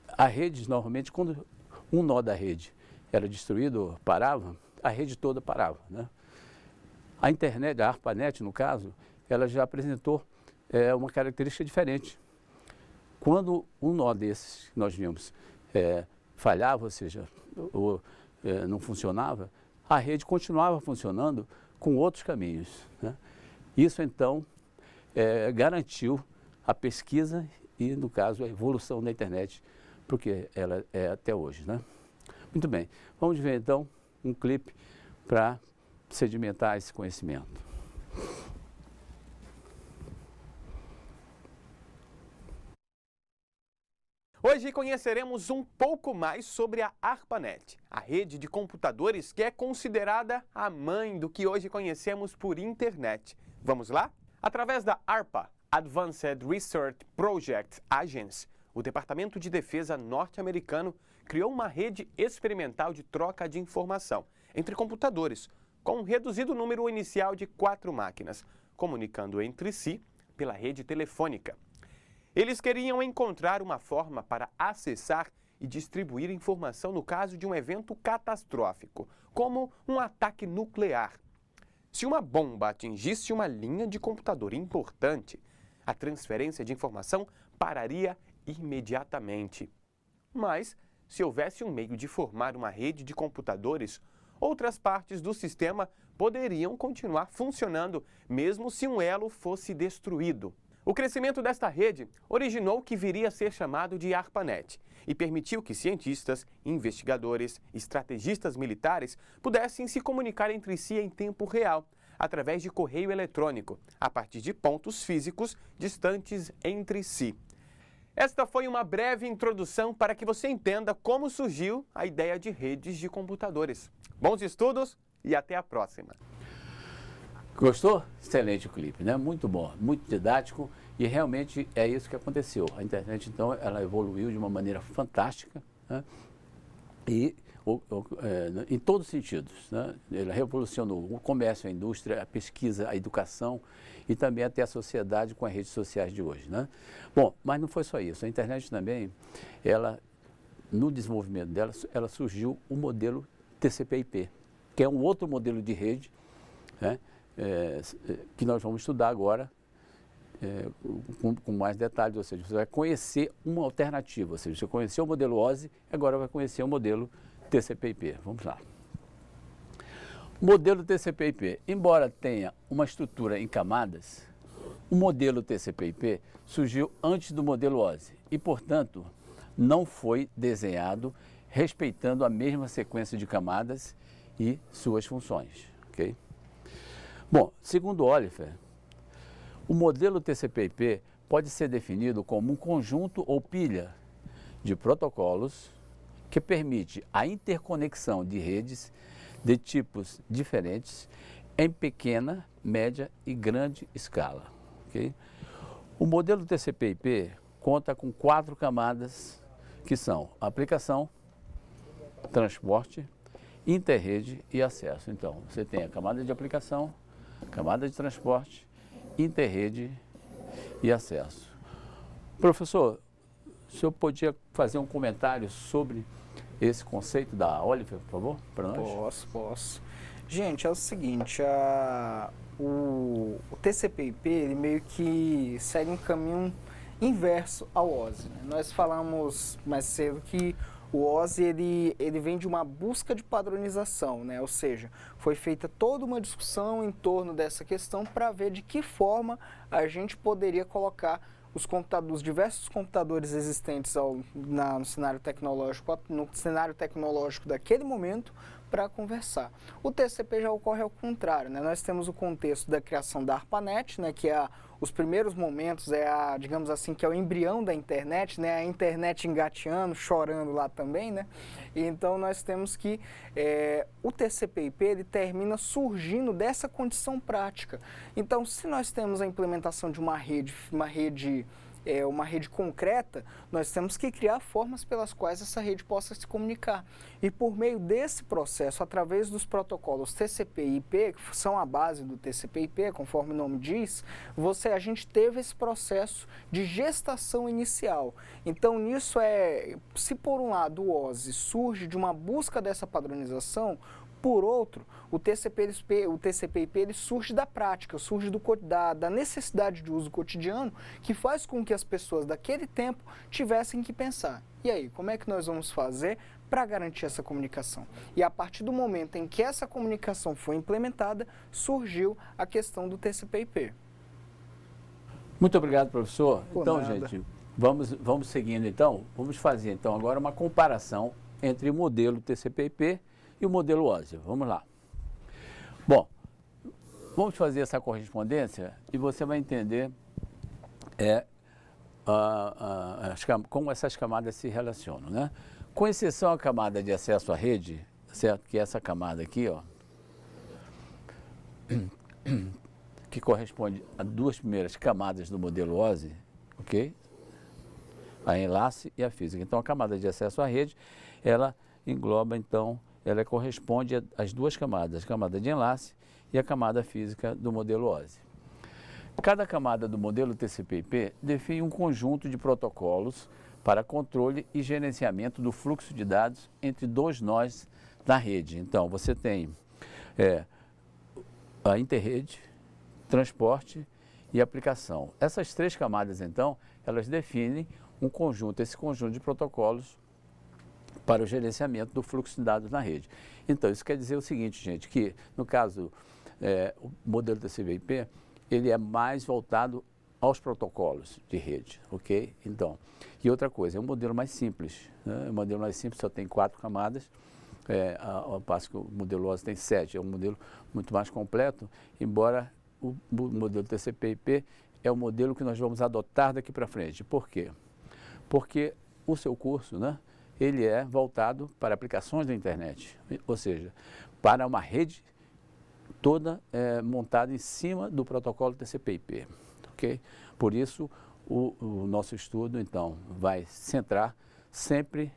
a rede, normalmente, quando um nó da rede era destruído, parava, a rede toda parava, né? A internet, a ARPANET, no caso, ela já apresentou uma característica diferente. Quando um nó desses que nós vimos falhava, ou seja, não funcionava, a rede continuava funcionando com outros caminhos, né? Isso, então, garantiu a pesquisa e, no caso, a evolução da internet, porque ela é até hoje, né? Muito bem, vamos ver, então, um clipe para sedimentar esse conhecimento. Hoje conheceremos um pouco mais sobre a ARPANET, a rede de computadores que é considerada a mãe do que hoje conhecemos por internet. Vamos lá? Através da ARPA, Advanced Research Projects Agency, o Departamento de Defesa norte-americano criou uma rede experimental de troca de informação entre computadores, com um reduzido número inicial de 4 máquinas, comunicando entre si pela rede telefônica. Eles queriam encontrar uma forma para acessar e distribuir informação no caso de um evento catastrófico, como um ataque nuclear. Se uma bomba atingisse uma linha de computador importante, A transferência de informação pararia imediatamente. Mas, se houvesse um meio de formar uma rede de computadores, outras partes do sistema poderiam continuar funcionando, mesmo se um elo fosse destruído. O crescimento desta rede originou o que viria a ser chamado de ARPANET e permitiu que cientistas, investigadores, estrategistas militares pudessem se comunicar entre si em tempo real, através de correio eletrônico, a partir de pontos físicos distantes entre si. Esta foi uma breve introdução para que você entenda como surgiu a ideia de redes de computadores. Bons estudos e até a próxima! Gostou? Excelente o clipe, né? Muito bom, muito didático e realmente é isso que aconteceu. A internet, então, ela evoluiu de uma maneira fantástica, né? E em todos os sentidos, né? Ela revolucionou o comércio, a indústria, a pesquisa, a educação e também até a sociedade com as redes sociais de hoje, né? Bom, mas não foi só isso. A internet também, no desenvolvimento dela, ela surgiu o modelo TCP/IP, que é um outro modelo de rede, né? Que nós vamos estudar agora com mais detalhes, ou seja, você vai conhecer uma alternativa, ou seja, você conheceu o modelo OSI, agora vai conhecer o modelo TCP/IP. Vamos lá. O modelo TCP/IP, embora tenha uma estrutura em camadas, o modelo TCP/IP surgiu antes do modelo OSI e, portanto, não foi desenhado respeitando a mesma sequência de camadas e suas funções, ok? Bom, segundo Oliver, o modelo TCP/IP pode ser definido como um conjunto ou pilha de protocolos que permite a interconexão de redes de tipos diferentes em pequena, média e grande escala. Okay? O modelo TCP/IP conta com 4 camadas que são aplicação, transporte, interrede e acesso. Então, você tem a camada de aplicação, camada de transporte, interrede e acesso. Professor, o senhor podia fazer um comentário sobre esse conceito da Oliver, por favor, para nós? Posso. Gente, é o seguinte, o TCP/IP, ele meio que segue um caminho inverso ao OSI, né? Nós falamos mais cedo que o OSI, ele vem de uma busca de padronização, né? Ou seja, foi feita toda uma discussão em torno dessa questão para ver de que forma a gente poderia colocar os diversos computadores existentes no cenário tecnológico daquele momento para conversar. O TCP já ocorre ao contrário, né? Nós temos o contexto da criação da ARPANET, né? Que é os primeiros momentos, digamos assim, que é o embrião da internet, né? A internet engateando, chorando lá também, né? E então nós temos que o TCP/IP ele termina surgindo dessa condição prática. Então, se nós temos a implementação de uma rede concreta, nós temos que criar formas pelas quais essa rede possa se comunicar. E por meio desse processo, através dos protocolos TCP e IP, que são a base do TCP/IP, conforme o nome diz, a gente teve esse processo de gestação inicial. Então, nisso se por um lado o OSI surge de uma busca dessa padronização, por outro, o TCP/IP ele surge da prática, surge da necessidade de uso cotidiano, que faz com que as pessoas daquele tempo tivessem que pensar, e aí, como é que nós vamos fazer para garantir essa comunicação? E a partir do momento em que essa comunicação foi implementada, surgiu a questão do TCP/IP. Muito obrigado, professor. Por então, nada. gente, vamos seguindo então, vamos fazer então agora uma comparação entre o modelo TCP/IP e o modelo OSI. Vamos lá. Bom, vamos fazer essa correspondência e você vai entender como essas camadas se relacionam, né? Com exceção à camada de acesso à rede, certo? Que é essa camada aqui, ó, que corresponde a 2 primeiras camadas do modelo OSI, ok? A enlace e a física. Então, a camada de acesso à rede, ela engloba, então, ela corresponde às 2 camadas, a camada de enlace e a camada física do modelo OSI. Cada camada do modelo TCP/IP define um conjunto de protocolos para controle e gerenciamento do fluxo de dados entre 2 nós da rede. Então, você tem a interrede, transporte e aplicação. Essas 3 camadas, então, elas definem esse conjunto de protocolos para o gerenciamento do fluxo de dados na rede. Então, isso quer dizer o seguinte, gente, que no caso, o modelo TCP/IP, ele é mais voltado aos protocolos de rede, ok? Então, e outra coisa, é um modelo mais simples, né? O modelo mais simples só tem 4 camadas, ao passo que o modelo OSI tem 7, é um modelo muito mais completo, embora o modelo TCP/IP é o modelo que nós vamos adotar daqui para frente. Por quê? Porque o seu curso, né, ele é voltado para aplicações da internet, ou seja, para uma rede toda montada em cima do protocolo TCP/IP, ok? Por isso, o nosso estudo, então, vai centrar sempre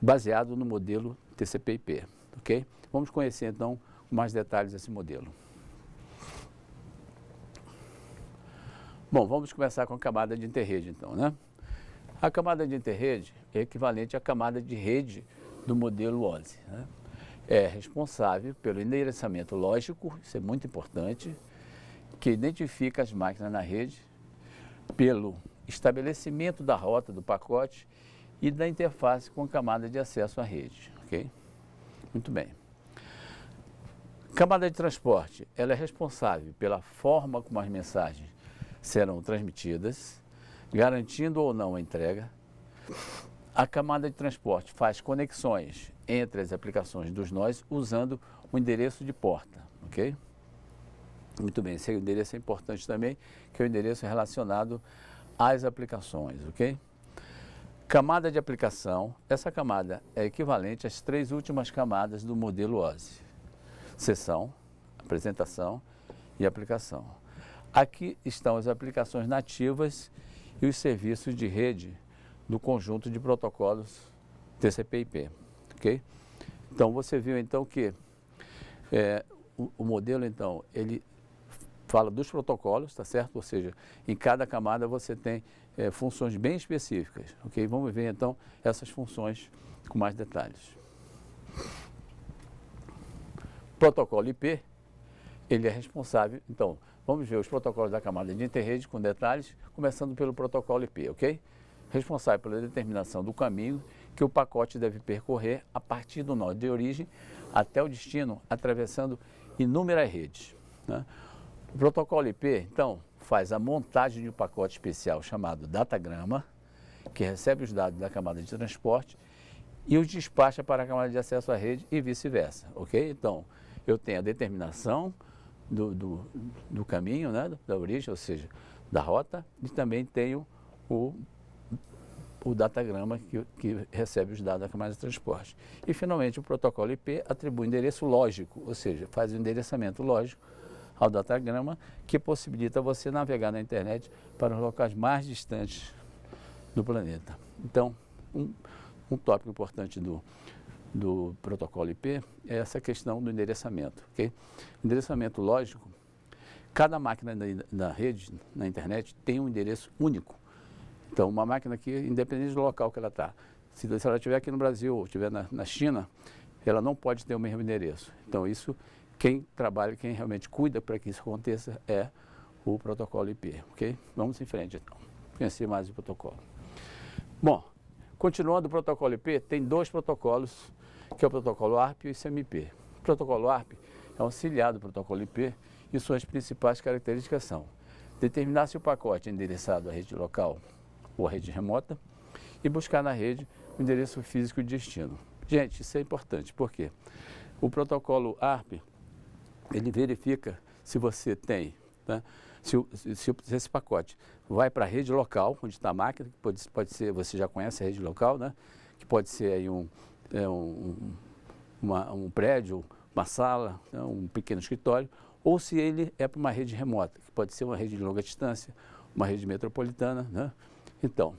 baseado no modelo TCP/IP, ok? Vamos conhecer, então, mais detalhes desse modelo. Bom, vamos começar com a camada de interrede, então, né? A camada de interrede é equivalente à camada de rede do modelo OSI, né? É responsável pelo endereçamento lógico, isso é muito importante, que identifica as máquinas na rede, pelo estabelecimento da rota do pacote e da interface com a camada de acesso à rede, ok? Muito bem. Camada de transporte, ela é responsável pela forma como as mensagens serão transmitidas, garantindo ou não a entrega. A camada de transporte faz conexões entre as aplicações dos nós usando o endereço de porta, ok? Muito bem, esse endereço é importante também, que é o endereço relacionado às aplicações, ok? Camada de aplicação, essa camada é equivalente às 3 últimas camadas do modelo OSI. Seção, apresentação e aplicação. Aqui estão as aplicações nativas e os serviços de rede do conjunto de protocolos TCP/IP, ok? Então, você viu então que o modelo, então, ele fala dos protocolos, tá certo? Ou seja, em cada camada você tem funções bem específicas, ok? Vamos ver então essas funções com mais detalhes. Protocolo IP, ele é responsável, então, vamos ver os protocolos da camada de interrede com detalhes, começando pelo protocolo IP, ok? Responsável pela determinação do caminho que o pacote deve percorrer a partir do nó de origem até o destino, atravessando inúmeras redes, né? O protocolo IP, então, faz a montagem de um pacote especial chamado datagrama, que recebe os dados da camada de transporte e os despacha para a camada de acesso à rede e vice-versa, ok? Então, eu tenho a determinação do caminho, né, da origem, ou seja, da rota, e também tenho o datagrama que recebe os dados da camada de transporte. E, finalmente, o protocolo IP atribui endereço lógico, ou seja, faz o endereçamento lógico ao datagrama, que possibilita você navegar na internet para os locais mais distantes do planeta. Então, um tópico importante do protocolo IP é essa questão do endereçamento, ok? Endereçamento lógico, cada máquina na rede, na internet, tem um endereço único. Então, uma máquina aqui, independente do local que ela está, se ela estiver aqui no Brasil ou estiver na China, ela não pode ter o mesmo endereço. Então, isso, quem trabalha, quem realmente cuida para que isso aconteça é o protocolo IP, ok? Vamos em frente, então, conhecer mais o protocolo. Bom, continuando o protocolo IP, tem 2 protocolos, que é o protocolo ARP e o ICMP. O protocolo ARP é auxiliar do protocolo IP e suas principais características são determinar se o pacote é endereçado à rede local ou à rede remota e buscar na rede o endereço físico de destino. Gente, isso é importante, por quê? O protocolo ARP, ele verifica se você tem, né, se esse pacote vai para a rede local, onde está a máquina, que pode ser, você já conhece a rede local, né, que pode ser aí um prédio, uma sala, né, um pequeno escritório, ou se ele é para uma rede remota, que pode ser uma rede de longa distância, uma rede metropolitana, né? Então,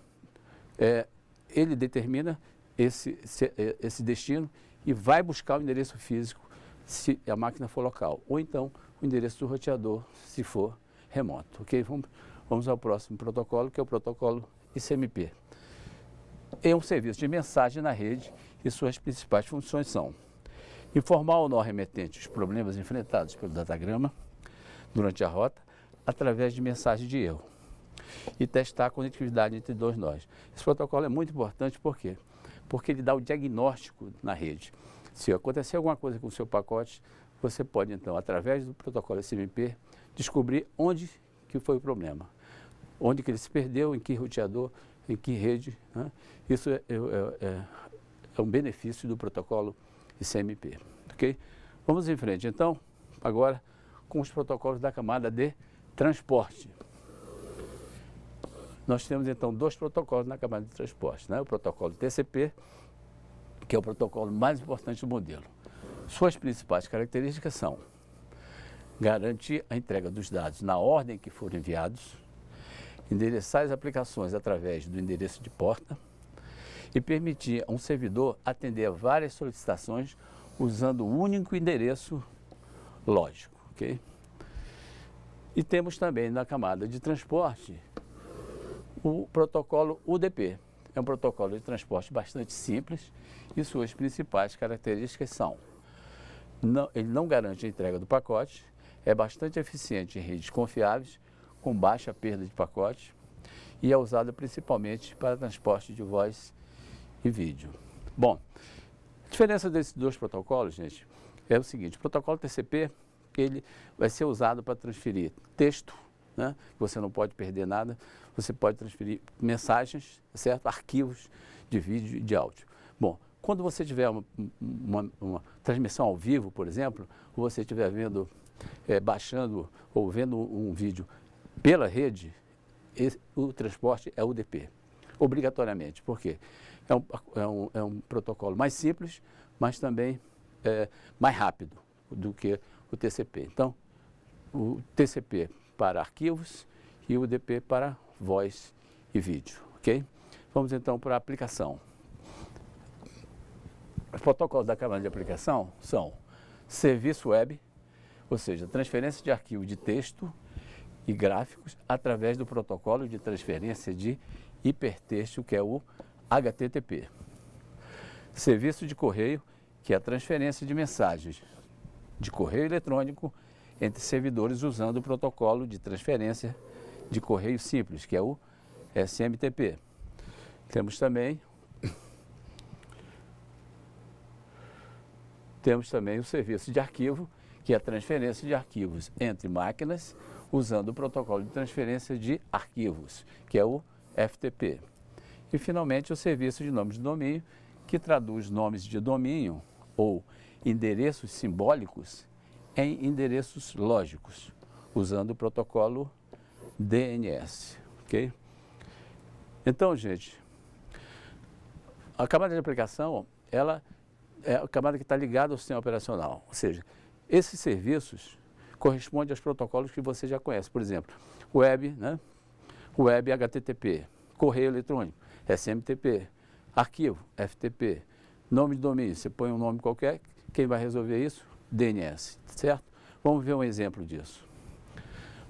ele determina esse destino e vai buscar o endereço físico se a máquina for local, ou então o endereço do roteador se for remoto, ok? Vamos ao próximo protocolo, que é o protocolo ICMP. É um serviço de mensagem na rede e suas principais funções são informar ao nó remetente os problemas enfrentados pelo datagrama durante a rota, através de mensagem de erro e testar a conectividade entre dois nós. Esse protocolo é muito importante, por quê? Porque ele dá o diagnóstico na rede. Se acontecer alguma coisa com o seu pacote, você pode, então, através do protocolo SMP, descobrir onde que foi o problema, onde que ele se perdeu, em que roteador, em que rede, né? Isso é um benefício do protocolo SMP, ok? Vamos em frente, então, agora com os protocolos da camada de transporte. Nós temos, então, dois protocolos na camada de transporte, né? O protocolo TCP, que é o protocolo mais importante do modelo. Suas principais características são garantir a entrega dos dados na ordem que foram enviados, endereçar as aplicações através do endereço de porta e permitir a um servidor atender a várias solicitações usando o único endereço lógico, ok? E temos também na camada de transporte o protocolo UDP. É um protocolo de transporte bastante simples e suas principais características são: ele não garante a entrega do pacote, é bastante eficiente em redes confiáveis, com baixa perda de pacote e é usado principalmente para transporte de voz e vídeo. Bom, a diferença desses dois protocolos, gente, é o seguinte: o protocolo TCP, ele vai ser usado para transferir texto, né? Você não pode perder nada, você pode transferir mensagens, certo? Arquivos de vídeo e de áudio. Bom, quando você tiver uma transmissão ao vivo, por exemplo, ou você estiver vendo, baixando ou vendo um vídeo pela rede, o transporte é UDP, obrigatoriamente. Por quê? É um protocolo mais simples, mas também mais rápido do que o TCP. Então, o TCP para arquivos e o UDP para voz e vídeo, ok? Vamos então para a aplicação. Os protocolos da camada de aplicação são serviço web, ou seja, transferência de arquivo de texto e gráficos através do protocolo de transferência de hipertexto, que é o HTTP. Serviço de correio, que é a transferência de mensagens de correio eletrônico entre servidores usando o protocolo de transferência de correio simples, que é o SMTP. Temos também o serviço de arquivo, que é a transferência de arquivos entre máquinas, usando o protocolo de transferência de arquivos, que é o FTP. E, finalmente, o serviço de nomes de domínio, que traduz nomes de domínio ou endereços simbólicos em endereços lógicos, usando o protocolo DNS, ok? Então, gente, a camada de aplicação, ela é a camada que está ligada ao sistema operacional, ou seja, esses serviços correspondem aos protocolos que você já conhece, por exemplo, web, né? Web HTTP, correio eletrônico, SMTP, arquivo, FTP, nome de domínio, você põe um nome qualquer, quem vai resolver isso? DNS, certo? Vamos ver um exemplo disso.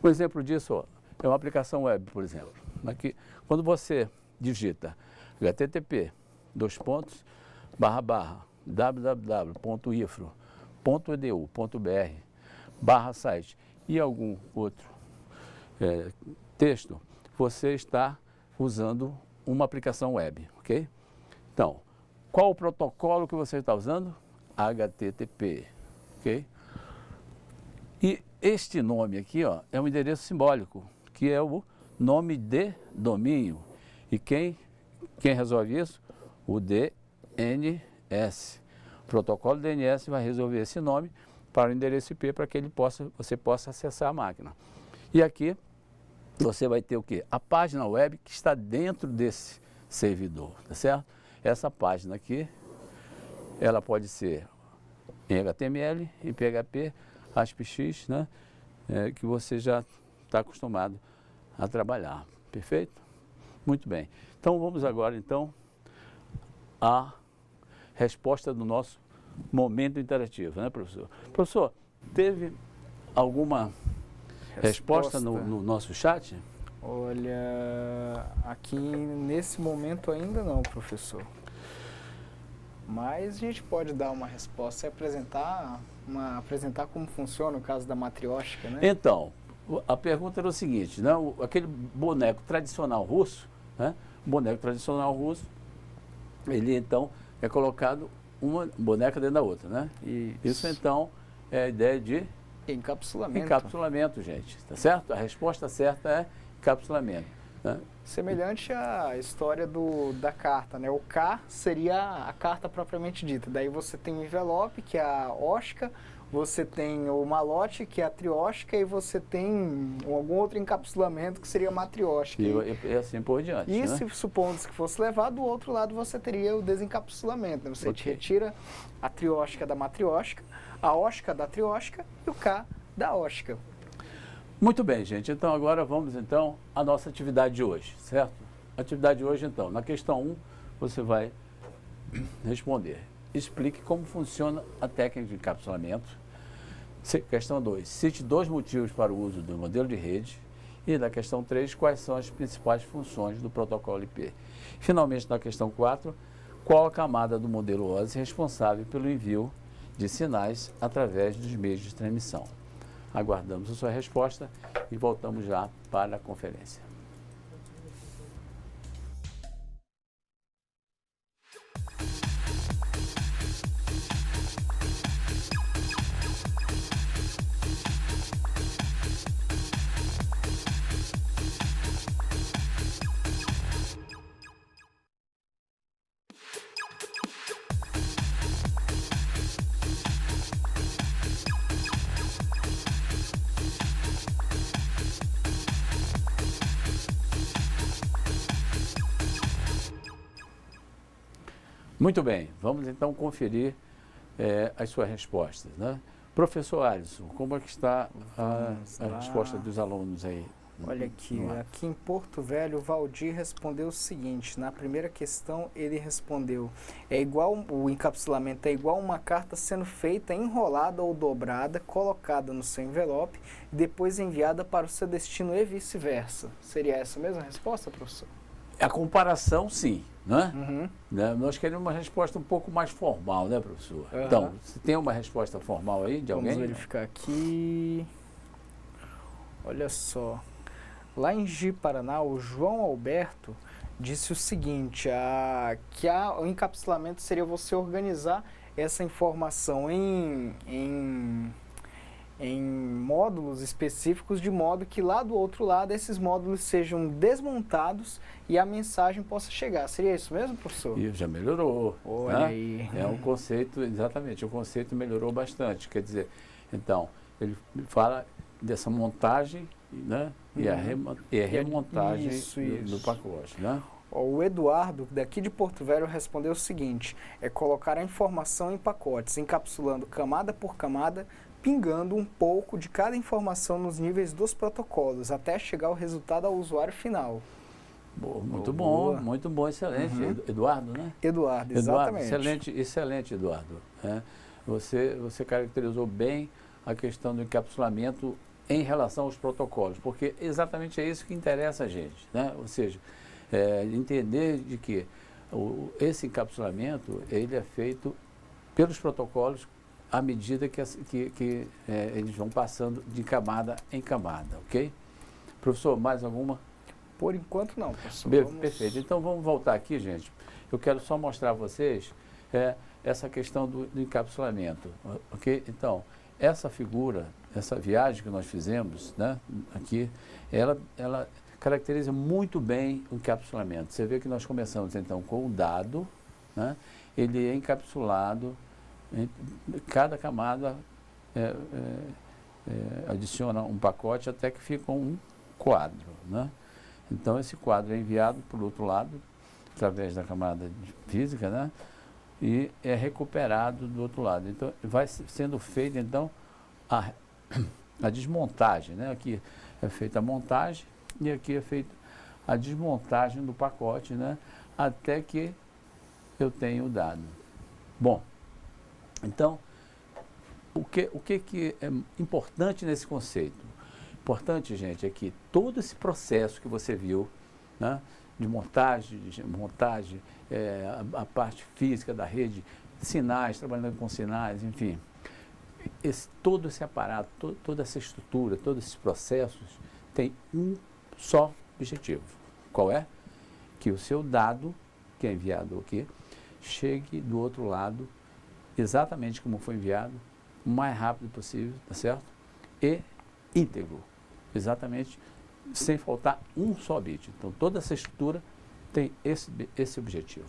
Um exemplo disso, ó, é uma aplicação web, por exemplo. Aqui, quando você digita http://www.ifro.edu.br/site e algum outro texto, você está usando uma aplicação web, ok? Então, qual o protocolo que você está usando? HTTP, ok? E este nome aqui, ó, é um endereço simbólico, que é o nome de domínio. E quem resolve isso? O DNS. O protocolo DNS vai resolver esse nome para o endereço IP para que você possa acessar a máquina. E aqui você vai ter o quê? A página web que está dentro desse servidor, tá certo? Essa página aqui, ela pode ser em HTML, em PHP, ASPX, né? Que você já está acostumado a trabalhar, perfeito? Muito bem. Então vamos agora então à resposta do nosso momento interativo, né, professor? Professor, teve alguma resposta no nosso chat? Olha, aqui nesse momento ainda não, professor. Mas a gente pode dar uma resposta e apresentar como funciona o caso da matriótica, né? Então, a pergunta era o seguinte, né? Aquele boneco tradicional russo, né? Boneco tradicional russo, ele então é colocado uma boneca dentro da outra, né? Isso então é a ideia de Encapsulamento. encapsulamento, gente, tá certo? A resposta certa é encapsulamento, né? Semelhante à história da carta, né? O K seria a carta propriamente dita. Daí você tem o envelope, que é a hóstica, você tem o malote, que é a trióstica, e você tem algum outro encapsulamento que seria a matrióstica. E assim por diante, E né? se supondo que fosse levado, do outro lado você teria o desencapsulamento, né? Você retira a trióstica da matrióstica, a hóstica da trióstica e o K da hóstica. Muito bem, gente. Então, agora vamos então à nossa atividade de hoje, certo? Atividade de hoje, então, na questão 1, você vai responder. Explique como funciona a técnica de encapsulamento. Questão 2, cite 2 motivos para o uso do modelo de rede. E na questão 3, quais são as principais funções do protocolo IP. Finalmente, na questão 4, qual a camada do modelo OSI responsável pelo envio de sinais através dos meios de transmissão. Aguardamos a sua resposta e voltamos já para a conferência. Muito bem, vamos então conferir as suas respostas, né? Professor Alisson, como é que está a resposta dos alunos aí? Olha aqui em Porto Velho, o Valdir respondeu o seguinte, na primeira questão ele respondeu, o encapsulamento é igual uma carta sendo feita, enrolada ou dobrada, colocada no seu envelope e depois enviada para o seu destino e vice-versa. Seria essa a mesma resposta, professor? A comparação, sim, né? Uhum. Nós queremos uma resposta um pouco mais formal, né, professor? Uhum. Então, se tem uma resposta formal aí de alguém? Vamos verificar aqui. Olha só. Lá em Ji-Paraná, o João Alberto disse o seguinte, que o encapsulamento seria você organizar essa informação em módulos específicos, de modo que lá do outro lado esses módulos sejam desmontados e a mensagem possa chegar. Seria isso mesmo, professor? E já melhorou. Olha né? aí. É um conceito, exatamente, o conceito melhorou bastante. Quer dizer, então, ele fala dessa montagem, né? E a remontagem do pacote, né? O Eduardo, daqui de Porto Velho, respondeu o seguinte, é colocar a informação em pacotes, encapsulando camada por camada, pingando um pouco de cada informação nos níveis dos protocolos, até chegar ao resultado ao usuário final. Muito Boa. muito bom, excelente. Eduardo, né? Eduardo, exatamente. Excelente, Eduardo. Você caracterizou bem a questão do encapsulamento em relação aos protocolos, porque exatamente é isso que interessa a gente, né? Ou seja, entender de que esse encapsulamento ele é feito pelos protocolos à medida que eles vão passando de camada em camada, ok? Professor, mais alguma? Por enquanto não, professor. Perfeito. Então vamos voltar aqui, gente. Eu quero só mostrar a vocês essa questão do encapsulamento, ok? Então, essa figura, essa viagem que nós fizemos, né, aqui, ela caracteriza muito bem o encapsulamento. Você vê que nós começamos então com o dado, né? Ele é encapsulado, cada camada adiciona um pacote até que fica um quadro, né? Então esse quadro é enviado para o outro lado, através da camada física, né? E é recuperado do outro lado. Então vai sendo feita então a desmontagem, né? Aqui é feita a montagem e aqui é feita a desmontagem do pacote, né? Até que eu tenho o dado. Bom, então o que é importante nesse conceito? Importante, gente, é que todo esse processo que você viu, né, de montagem, a parte física da rede, sinais, trabalhando com sinais, enfim, todo esse aparato, toda essa estrutura, todos esses processos tem um só objetivo. Qual é? Que o seu dado, que é enviado aqui, chegue do outro lado exatamente como foi enviado, o mais rápido possível, tá certo? E íntegro, exatamente, sem faltar um só bit. Então, toda essa estrutura tem esse objetivo.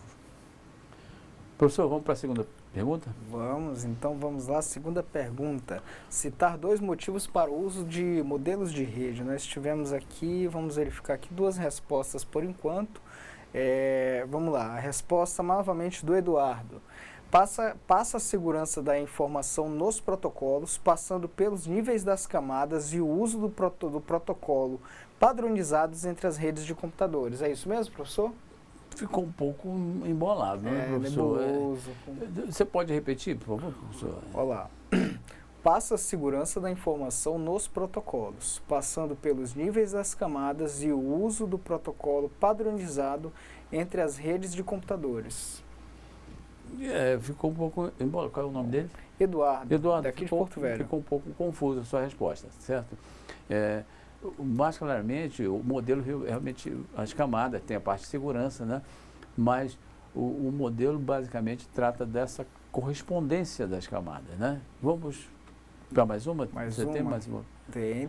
Professor, vamos para a segunda pergunta? Então vamos lá, segunda pergunta. Citar 2 motivos para o uso de modelos de rede. Nós tivemos aqui, vamos verificar aqui 2 respostas por enquanto. Vamos lá, a resposta novamente do Eduardo. Passa a segurança da informação nos protocolos, passando pelos níveis das camadas e o uso do protocolo padronizados entre as redes de computadores. É isso mesmo, professor? Ficou um pouco embolado, né, professor? Nebuloso. Você pode repetir, por favor, professor? Olha lá. Passa a segurança da informação nos protocolos, passando pelos níveis das camadas e o uso do protocolo padronizado entre as redes de computadores. Ficou um pouco embolado. Qual é o nome dele? Eduardo, daqui ficou, de Porto Velho. Ficou um pouco confusa a sua resposta, certo? Mais claramente, o modelo realmente, as camadas, tem a parte de segurança, né? Mas o modelo basicamente trata dessa correspondência das camadas, né? Vamos para mais uma? Você tem mais uma?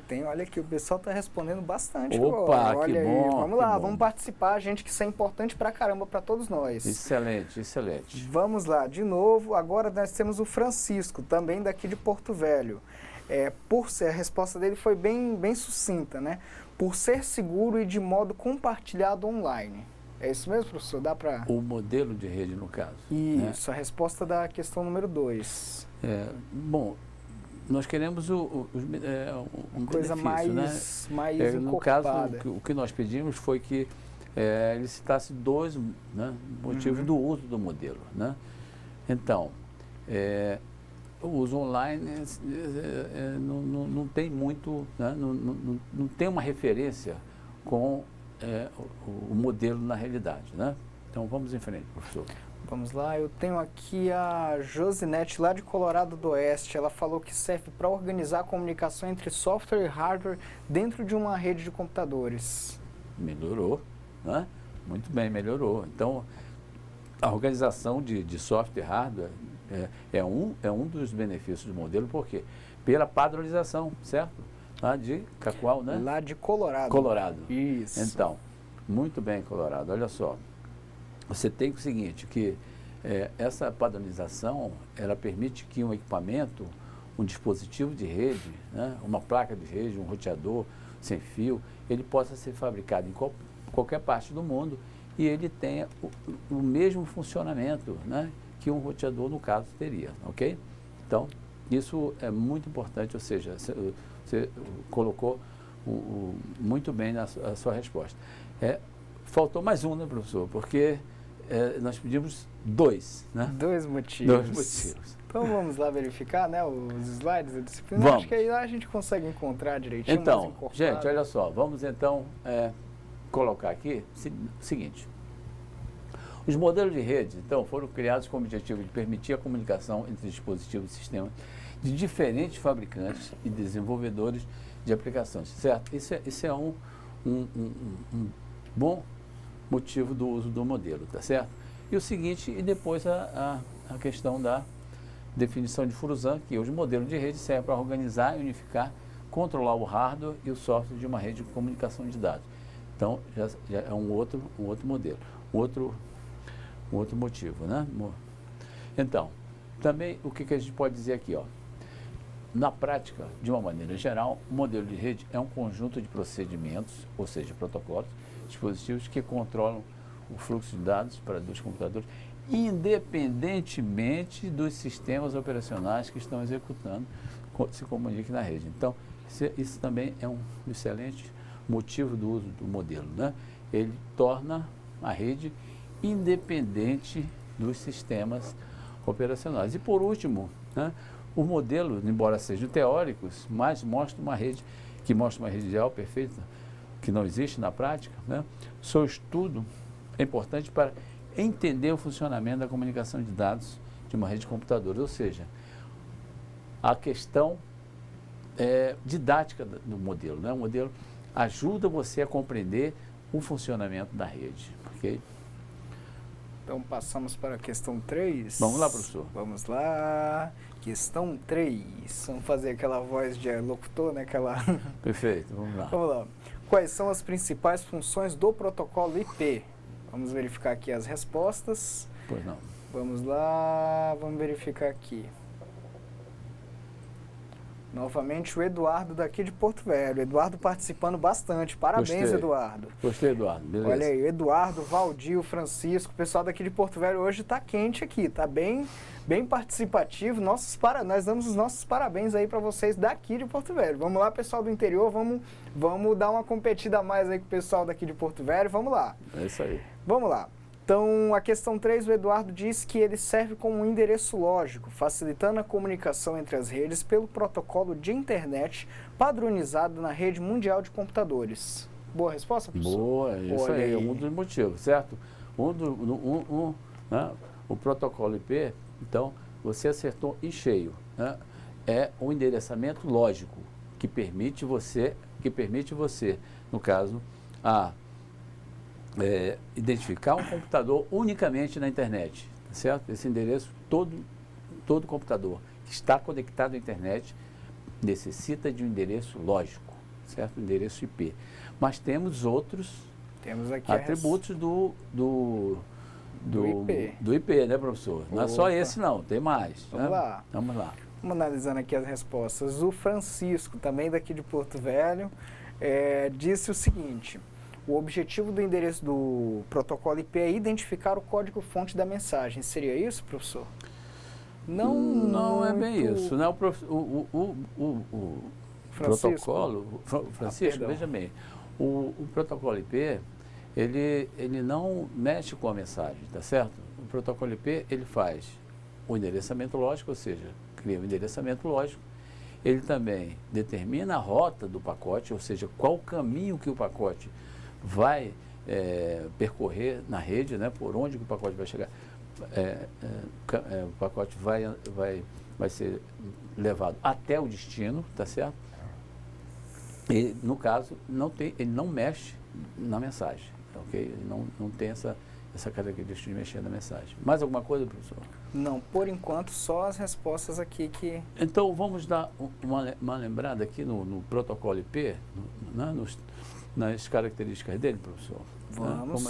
Tem. Olha aqui, o pessoal está respondendo bastante. Opa, agora. Que Olha bom. Aí. Vamos lá, bom. Vamos participar, gente, que isso é importante pra caramba para todos nós. Excelente, excelente. Vamos lá, de novo, agora nós temos o Francisco, também daqui de Porto Velho. A resposta dele foi bem sucinta, né? Por ser seguro e de modo compartilhado online. É isso mesmo, professor? Dá para... O modelo de rede, no caso. Isso, né? A resposta da questão número 2. Bom, nós queremos um coisa benefício, mais no caso, o que nós pedimos foi que ele citasse 2 motivos do uso do modelo, né? Então, o uso online não tem muito, né? não tem uma referência com o modelo na realidade, né? Então vamos em frente, professor. Vamos lá, eu tenho aqui a Josinete lá de Colorado do Oeste. Ela falou que serve para organizar a comunicação entre software e hardware dentro de uma rede de computadores. Melhorou, né? Muito bem, melhorou. Então, a organização de software e hardware é um dos benefícios do modelo, por quê? Pela padronização, certo? Lá de Cacoal, né? Lá de Colorado. Colorado. Isso. Então, muito bem, Colorado. Olha só, você tem o seguinte, que essa padronização, ela permite que um equipamento, um dispositivo de rede, né? Uma placa de rede, um roteador sem fio, ele possa ser fabricado em qualquer parte do mundo e ele tenha o mesmo funcionamento, né, que um roteador, no caso, teria, ok? Então, isso é muito importante, ou seja, você colocou muito bem a sua resposta. Faltou mais um, né, professor? Porque nós pedimos 2, né? 2 motivos. 2 motivos. Então vamos lá verificar, né, os slides da disciplina. Vamos. Acho que aí lá a gente consegue encontrar direitinho. Então, gente, olha só, vamos então colocar aqui o seguinte. Os modelos de rede, então, foram criados com o objetivo de permitir a comunicação entre dispositivos e sistemas de diferentes fabricantes e desenvolvedores de aplicações, certo? Isso é um bom motivo do uso do modelo, tá certo? E o seguinte, e depois a questão da definição de Furusan, que os modelos de rede servem para organizar e unificar, controlar o hardware e o software de uma rede de comunicação de dados. Então, já é um outro modelo, um outro motivo, né? Então, também o que a gente pode dizer aqui, ó? Na prática, de uma maneira geral, o modelo de rede é um conjunto de procedimentos, ou seja, protocolos, dispositivos que controlam o fluxo de dados para 2 computadores, independentemente dos sistemas operacionais que estão executando, se comuniquem na rede. Então, isso também é um excelente motivo do uso do modelo, né? Ele torna a rede independente dos sistemas operacionais. E por último, né, o modelo, embora sejam teóricos, mas mostra uma rede ideal, perfeita, que não existe na prática, né? Seu estudo é importante para entender o funcionamento da comunicação de dados de uma rede de computadores, ou seja, a questão didática do modelo, né? O modelo ajuda você a compreender o funcionamento da rede, ok? Então passamos para a questão 3. Vamos lá, professor. Vamos lá. Questão 3. Vamos fazer aquela voz de locutor, né? Aquela... Perfeito, vamos lá. Vamos lá. Quais são as principais funções do protocolo IP? Vamos verificar aqui as respostas. Pois não. Vamos lá, vamos verificar aqui. Novamente o Eduardo daqui de Porto Velho. Eduardo participando bastante. Parabéns, Gostei. Eduardo. Gostei, Eduardo. Beleza. Olha aí, Eduardo, Valdir, Francisco, o pessoal daqui de Porto Velho hoje está quente aqui, tá bem participativo. Nós damos os nossos parabéns aí para vocês daqui de Porto Velho. Vamos lá, pessoal do interior, vamos dar uma competida a mais aí com o pessoal daqui de Porto Velho. Vamos lá. É isso aí. Vamos lá. Então, a questão 3, o Eduardo diz que ele serve como um endereço lógico, facilitando a comunicação entre as redes pelo protocolo de internet padronizado na rede mundial de computadores. Boa resposta, professor? Boa, isso Olha aí, é um dos motivos, certo? Né? O protocolo IP, então, você acertou em cheio, né? É um endereçamento lógico que permite você, no caso, identificar um computador unicamente na internet, tá certo? Esse endereço, todo computador que está conectado à internet necessita de um endereço lógico, certo? Um endereço IP. Mas temos outros aqui atributos do IP, né, professor? Não é só Opa. esse não, tem mais. Vamos né? lá. Vamos lá. Vamos analisando aqui as respostas. O Francisco, também daqui de Porto Velho, disse o seguinte: o objetivo do endereço do protocolo IP é identificar o código-fonte da mensagem. Seria isso, professor? Não é bem isso. Né? O protocolo, Francisco, perdão. veja bem, o protocolo IP, ele não mexe com a mensagem, tá certo? O protocolo IP, ele faz o endereçamento lógico, ou seja, cria um endereçamento lógico. Ele também determina a rota do pacote, ou seja, qual o caminho que o pacote vai percorrer na rede, né, por onde que o pacote vai chegar. O pacote vai ser levado até o destino, tá certo? E, no caso, ele não mexe na mensagem, ok? Ele não tem essa característica de mexer na mensagem. Mais alguma coisa, professor? Não, por enquanto, só as respostas aqui que... Então, vamos dar uma lembrada aqui no protocolo IP, nas características dele, professor. Vamos.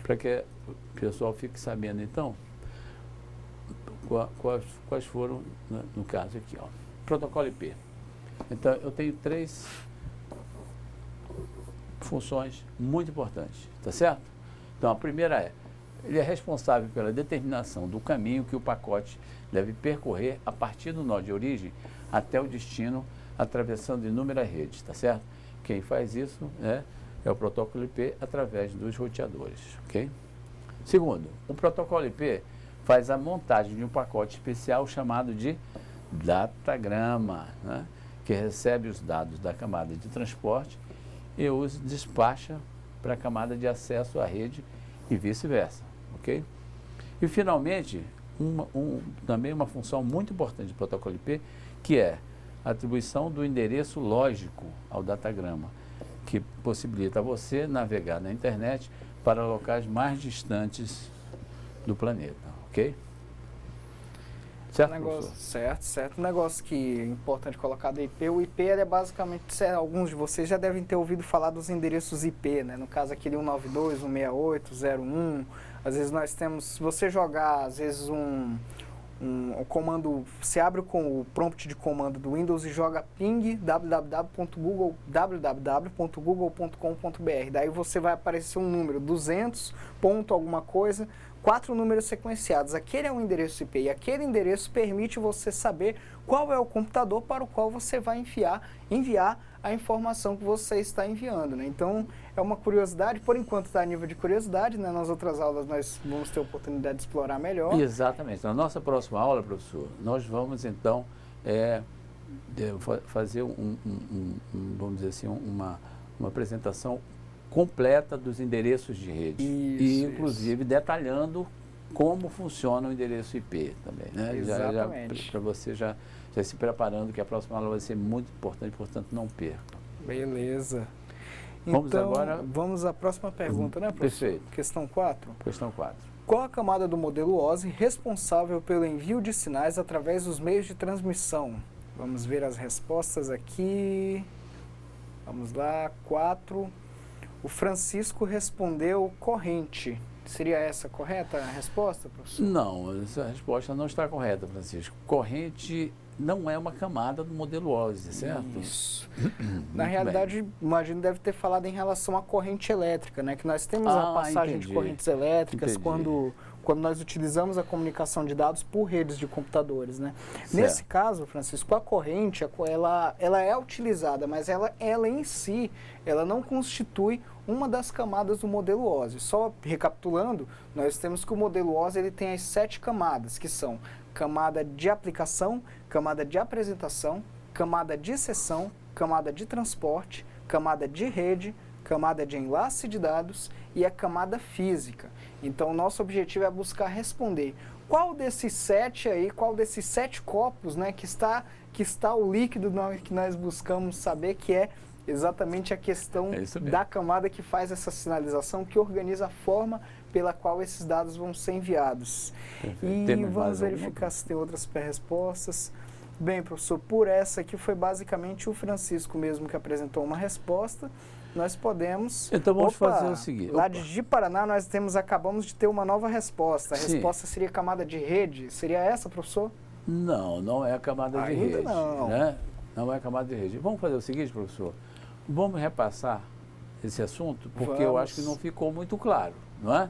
Para que o pessoal fique sabendo, então, quais foram, no caso aqui, ó. Protocolo IP. Então, eu tenho 3 funções muito importantes, tá certo? Então, a primeira ele é responsável pela determinação do caminho que o pacote deve percorrer a partir do nó de origem até o destino, atravessando inúmeras redes, tá certo? Quem faz isso é o protocolo IP através dos roteadores, ok? Segundo, o protocolo IP faz a montagem de um pacote especial chamado de datagrama, né? Que recebe os dados da camada de transporte e os despacha para a camada de acesso à rede e vice-versa, ok? E, finalmente, também uma função muito importante do protocolo IP, que é a atribuição do endereço lógico ao datagrama, que possibilita você navegar na internet para locais mais distantes do planeta, ok? Certo, Certo. Um negócio que é importante colocar do IP. O IP é basicamente, alguns de vocês já devem ter ouvido falar dos endereços IP, né? No caso aquele 192, 168, 01. Às vezes nós temos, se você jogar, às vezes um comando, você abre com o prompt de comando do Windows e joga ping www.google.com.br. Daí você vai aparecer um número 200, ponto alguma coisa, 4 números sequenciados. Aquele é um endereço IP e aquele endereço permite você saber qual é o computador para o qual você vai enviar a informação que você está enviando, né? Então, é uma curiosidade, por enquanto está a nível de curiosidade, né? Nas outras aulas nós vamos ter a oportunidade de explorar melhor. Exatamente. Na nossa próxima aula, professor, nós vamos então fazer vamos dizer assim, uma apresentação completa dos endereços de rede. E inclusive detalhando como funciona o endereço IP também, né? Exatamente. Para você já se preparando, que a próxima aula vai ser muito importante, portanto não perca. Beleza. Vamos Então, agora... vamos à próxima pergunta, né, professor? Perfeito. Questão 4. Questão 4. Qual a camada do modelo OSI responsável pelo envio de sinais através dos meios de transmissão? Vamos ver as respostas aqui. Vamos lá, 4. O Francisco respondeu corrente. Seria essa correta a resposta, professor? Não, essa resposta não está correta, Francisco. Corrente não é uma camada do modelo OSI, certo? Isso. Na realidade, imagino deve ter falado em relação à corrente elétrica, né? Que nós temos a passagem de correntes elétricas quando nós utilizamos a comunicação de dados por redes de computadores, né? Certo. Nesse caso, Francisco, a corrente, ela é utilizada, mas ela em si, ela não constitui uma das camadas do modelo OSI. Só recapitulando, nós temos que o modelo OSI ele tem as 7 camadas, que são camada de aplicação, camada de apresentação, camada de sessão, camada de transporte, camada de rede, camada de enlace de dados e a camada física. Então, o nosso objetivo é buscar responder qual desses 7 aí, qual desses 7 copos, né, que está o líquido que nós buscamos saber, que é exatamente a questão da camada que faz essa sinalização, que organiza a forma pela qual esses dados vão ser enviados. Perfeito. E vamos verificar se tem outras respostas. Bem, professor, por essa aqui foi basicamente o Francisco mesmo que apresentou uma resposta. Nós podemos... Então vamos fazer o seguinte. Lá de Paraná nós acabamos de ter uma nova resposta. A resposta seria camada de rede. Seria essa, professor? Não, não é a camada de rede. Não. Né? Não é a camada de rede. Vamos fazer o seguinte, professor. Vamos repassar esse assunto, porque eu acho que não ficou muito claro, não é?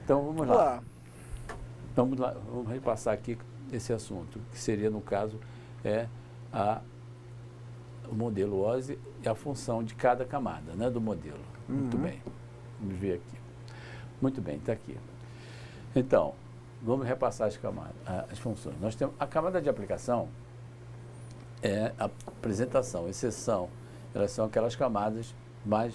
Então vamos lá. Vamos lá, vamos repassar aqui esse assunto, que seria, no caso, o modelo OSI e a função de cada camada, né, do modelo. Muito bem. Vamos ver aqui. Muito bem, está aqui. Então, vamos repassar as funções. Nós temos a camada de aplicação, é a apresentação, exceção. Elas são aquelas camadas mais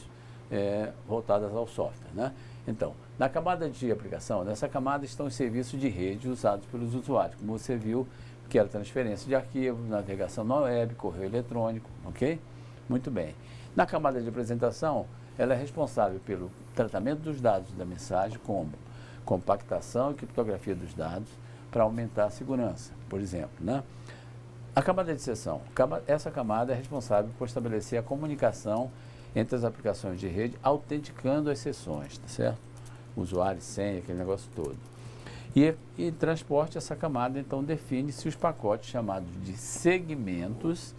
voltadas ao software, né? Então, na camada de aplicação, nessa camada estão os serviços de rede usados pelos usuários, como você viu, que era transferência de arquivos, navegação na web, correio eletrônico, ok? Muito bem. Na camada de apresentação, ela é responsável pelo tratamento dos dados da mensagem, como compactação e criptografia dos dados, para aumentar a segurança, por exemplo, né? A camada de sessão. Essa camada é responsável por estabelecer a comunicação entre as aplicações de rede, autenticando as sessões, tá certo? Usuário, senha, aquele negócio todo. E transporte, essa camada, então, define se os pacotes chamados de segmentos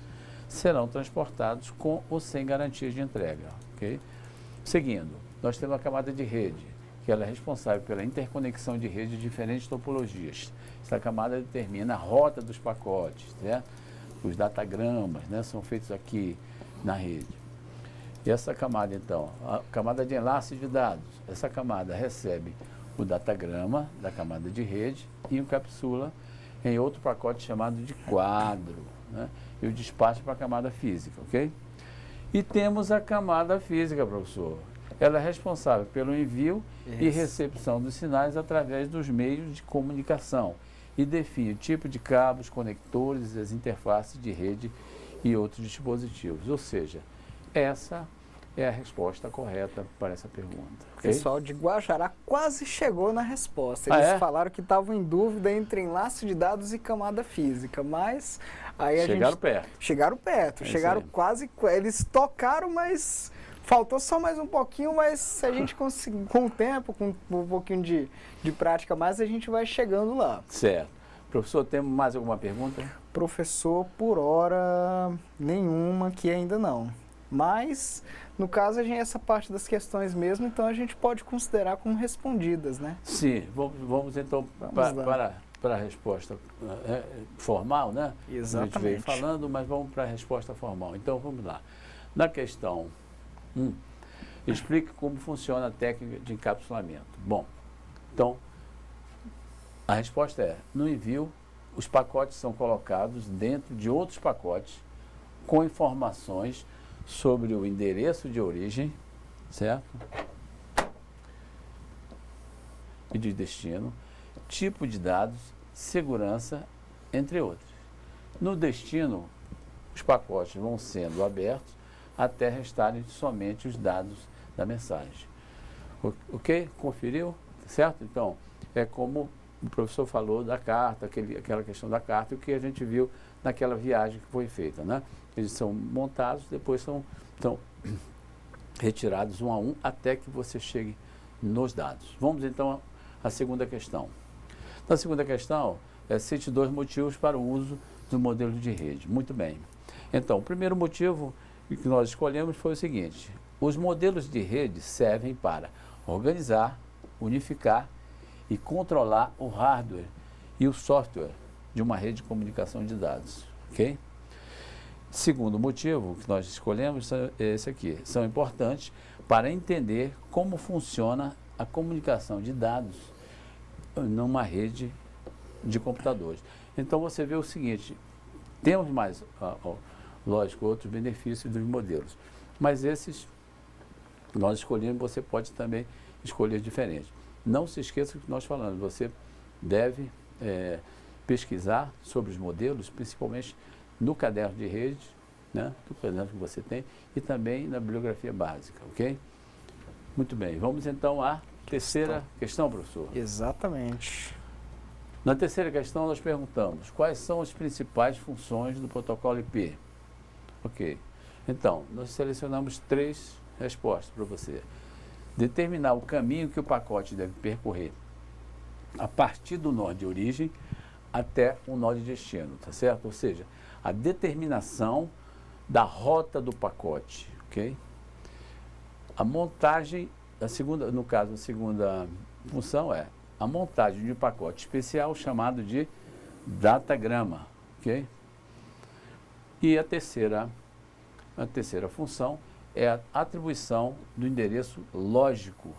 serão transportados com ou sem garantias de entrega, ok? Seguindo, nós temos a camada de rede, que ela é responsável pela interconexão de rede de diferentes topologias. Essa camada determina a rota dos pacotes, certo? Os datagramas, né, são feitos aqui na rede. E essa camada, então, a camada de enlace de dados, essa camada recebe o datagrama da camada de rede e encapsula em outro pacote chamado de quadro, né? E o despacha para a camada física, ok? E temos a camada física, professor. Ela é responsável pelo envio e recepção dos sinais através dos meios de comunicação e define o tipo de cabos, conectores, as interfaces de rede e outros dispositivos. Ou seja, essa é a resposta correta para essa pergunta. O pessoal de Guajará quase chegou na resposta. Eles falaram que estavam em dúvida entre enlace de dados e camada física, mas aí chegaram perto. Chegaram quase, eles tocaram, mas faltou só mais um pouquinho, mas se a gente conseguir, com o tempo, com um pouquinho de prática mais, a gente vai chegando lá. Certo. Professor, temos mais alguma pergunta? Professor, por hora, nenhuma que ainda não. Mas, no caso, essa parte das questões mesmo, então a gente pode considerar como respondidas, né? Sim, vamos então para a resposta formal, né? Exatamente. A gente veio falando, mas vamos para a resposta formal. Então, vamos lá. Na questão 1, explique como funciona a técnica de encapsulamento. Bom, então, a resposta é, no envio, os pacotes são colocados dentro de outros pacotes com informações sobre o endereço de origem, certo? E de destino, tipo de dados, segurança, entre outros. No destino, os pacotes vão sendo abertos até restarem somente os dados da mensagem. Ok? Conferiu? Certo? Então, é como o professor falou da carta, aquela questão da carta, o que a gente viu naquela viagem que foi feita, né? Eles são montados, depois são retirados um a um até que você chegue nos dados. Vamos então à segunda questão. Na segunda questão, cite 2 motivos para o uso do modelo de rede. Muito bem. Então, o primeiro motivo que nós escolhemos foi o seguinte: os modelos de rede servem para organizar, unificar e controlar o hardware e o software de uma rede de comunicação de dados. Ok? Segundo motivo que nós escolhemos é esse aqui. São importantes para entender como funciona a comunicação de dados numa rede de computadores. Então você vê o seguinte, temos mais, lógico, outros benefícios dos modelos, mas esses nós escolhemos, você pode também escolher diferente. Não se esqueça que nós falamos, você deve pesquisar sobre os modelos, principalmente no caderno de rede, né, do caderno que você tem, e também na bibliografia básica, ok? Muito bem, vamos então à terceira questão, professor. Exatamente. Na terceira questão nós perguntamos, quais são as principais funções do protocolo IP? Ok, então, nós selecionamos 3 respostas para você. Determinar o caminho que o pacote deve percorrer a partir do nó de origem até o nó de destino, tá certo? Ou seja, a determinação da rota do pacote, ok? A montagem, no caso, a segunda função é a montagem de um pacote especial chamado de datagrama, ok? E a terceira função é a atribuição do endereço lógico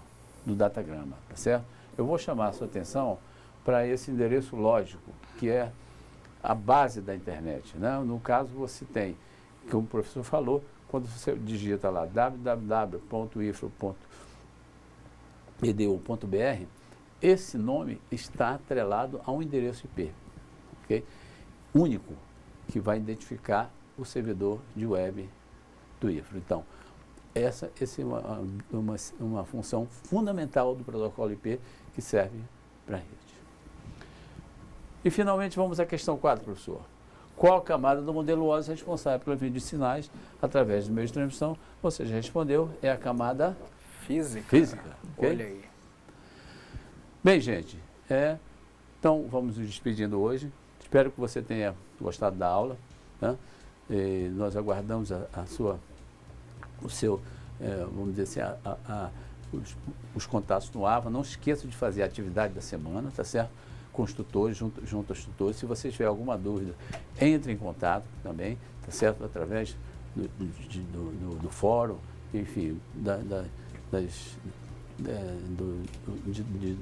do datagrama, tá certo? Eu vou chamar a sua atenção para esse endereço lógico, que é a base da internet, né? No caso, você tem, como o professor falou, quando você digita lá www.ifro.edu.br, esse nome está atrelado a um endereço IP, okay? Único, que vai identificar o servidor de web do IFRO. Então, essa é uma função fundamental do protocolo IP que serve para a rede. E, finalmente, vamos à questão 4, professor. Qual a camada do modelo OSI responsável pelo envio de sinais através do meio de transmissão? Você já respondeu, é a camada física. Okay? Olha aí. Bem, gente, então vamos nos despedindo hoje. Espero que você tenha gostado da aula, né? E nós aguardamos vamos dizer assim, os contatos no AVA. Não esqueça de fazer a atividade da semana, tá certo? Com os tutores, junto aos tutores. Se você tiver alguma dúvida, entre em contato também, tá certo? Através do fórum, enfim,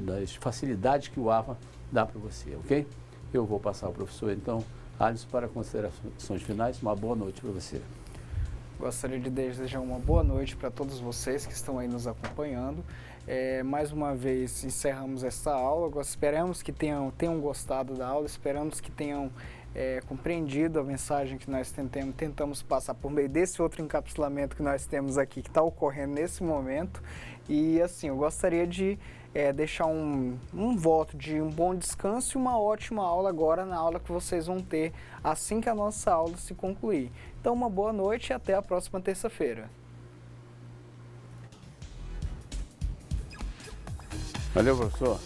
das facilidades que o AVA dá para você, ok? Eu vou passar ao professor, então, Alisson, para considerações finais. Uma boa noite para você. Gostaria de desejar uma boa noite para todos vocês que estão aí nos acompanhando. Mais uma vez encerramos esta aula. Esperamos que tenham gostado da aula, esperamos que tenham compreendido a mensagem que nós tentamos passar por meio desse outro encapsulamento que nós temos aqui, que está ocorrendo nesse momento. E assim, eu gostaria de deixar um voto de um bom descanso e uma ótima aula agora na aula que vocês vão ter assim que a nossa aula se concluir. Então, uma boa noite e até a próxima terça-feira. Valeu, professor.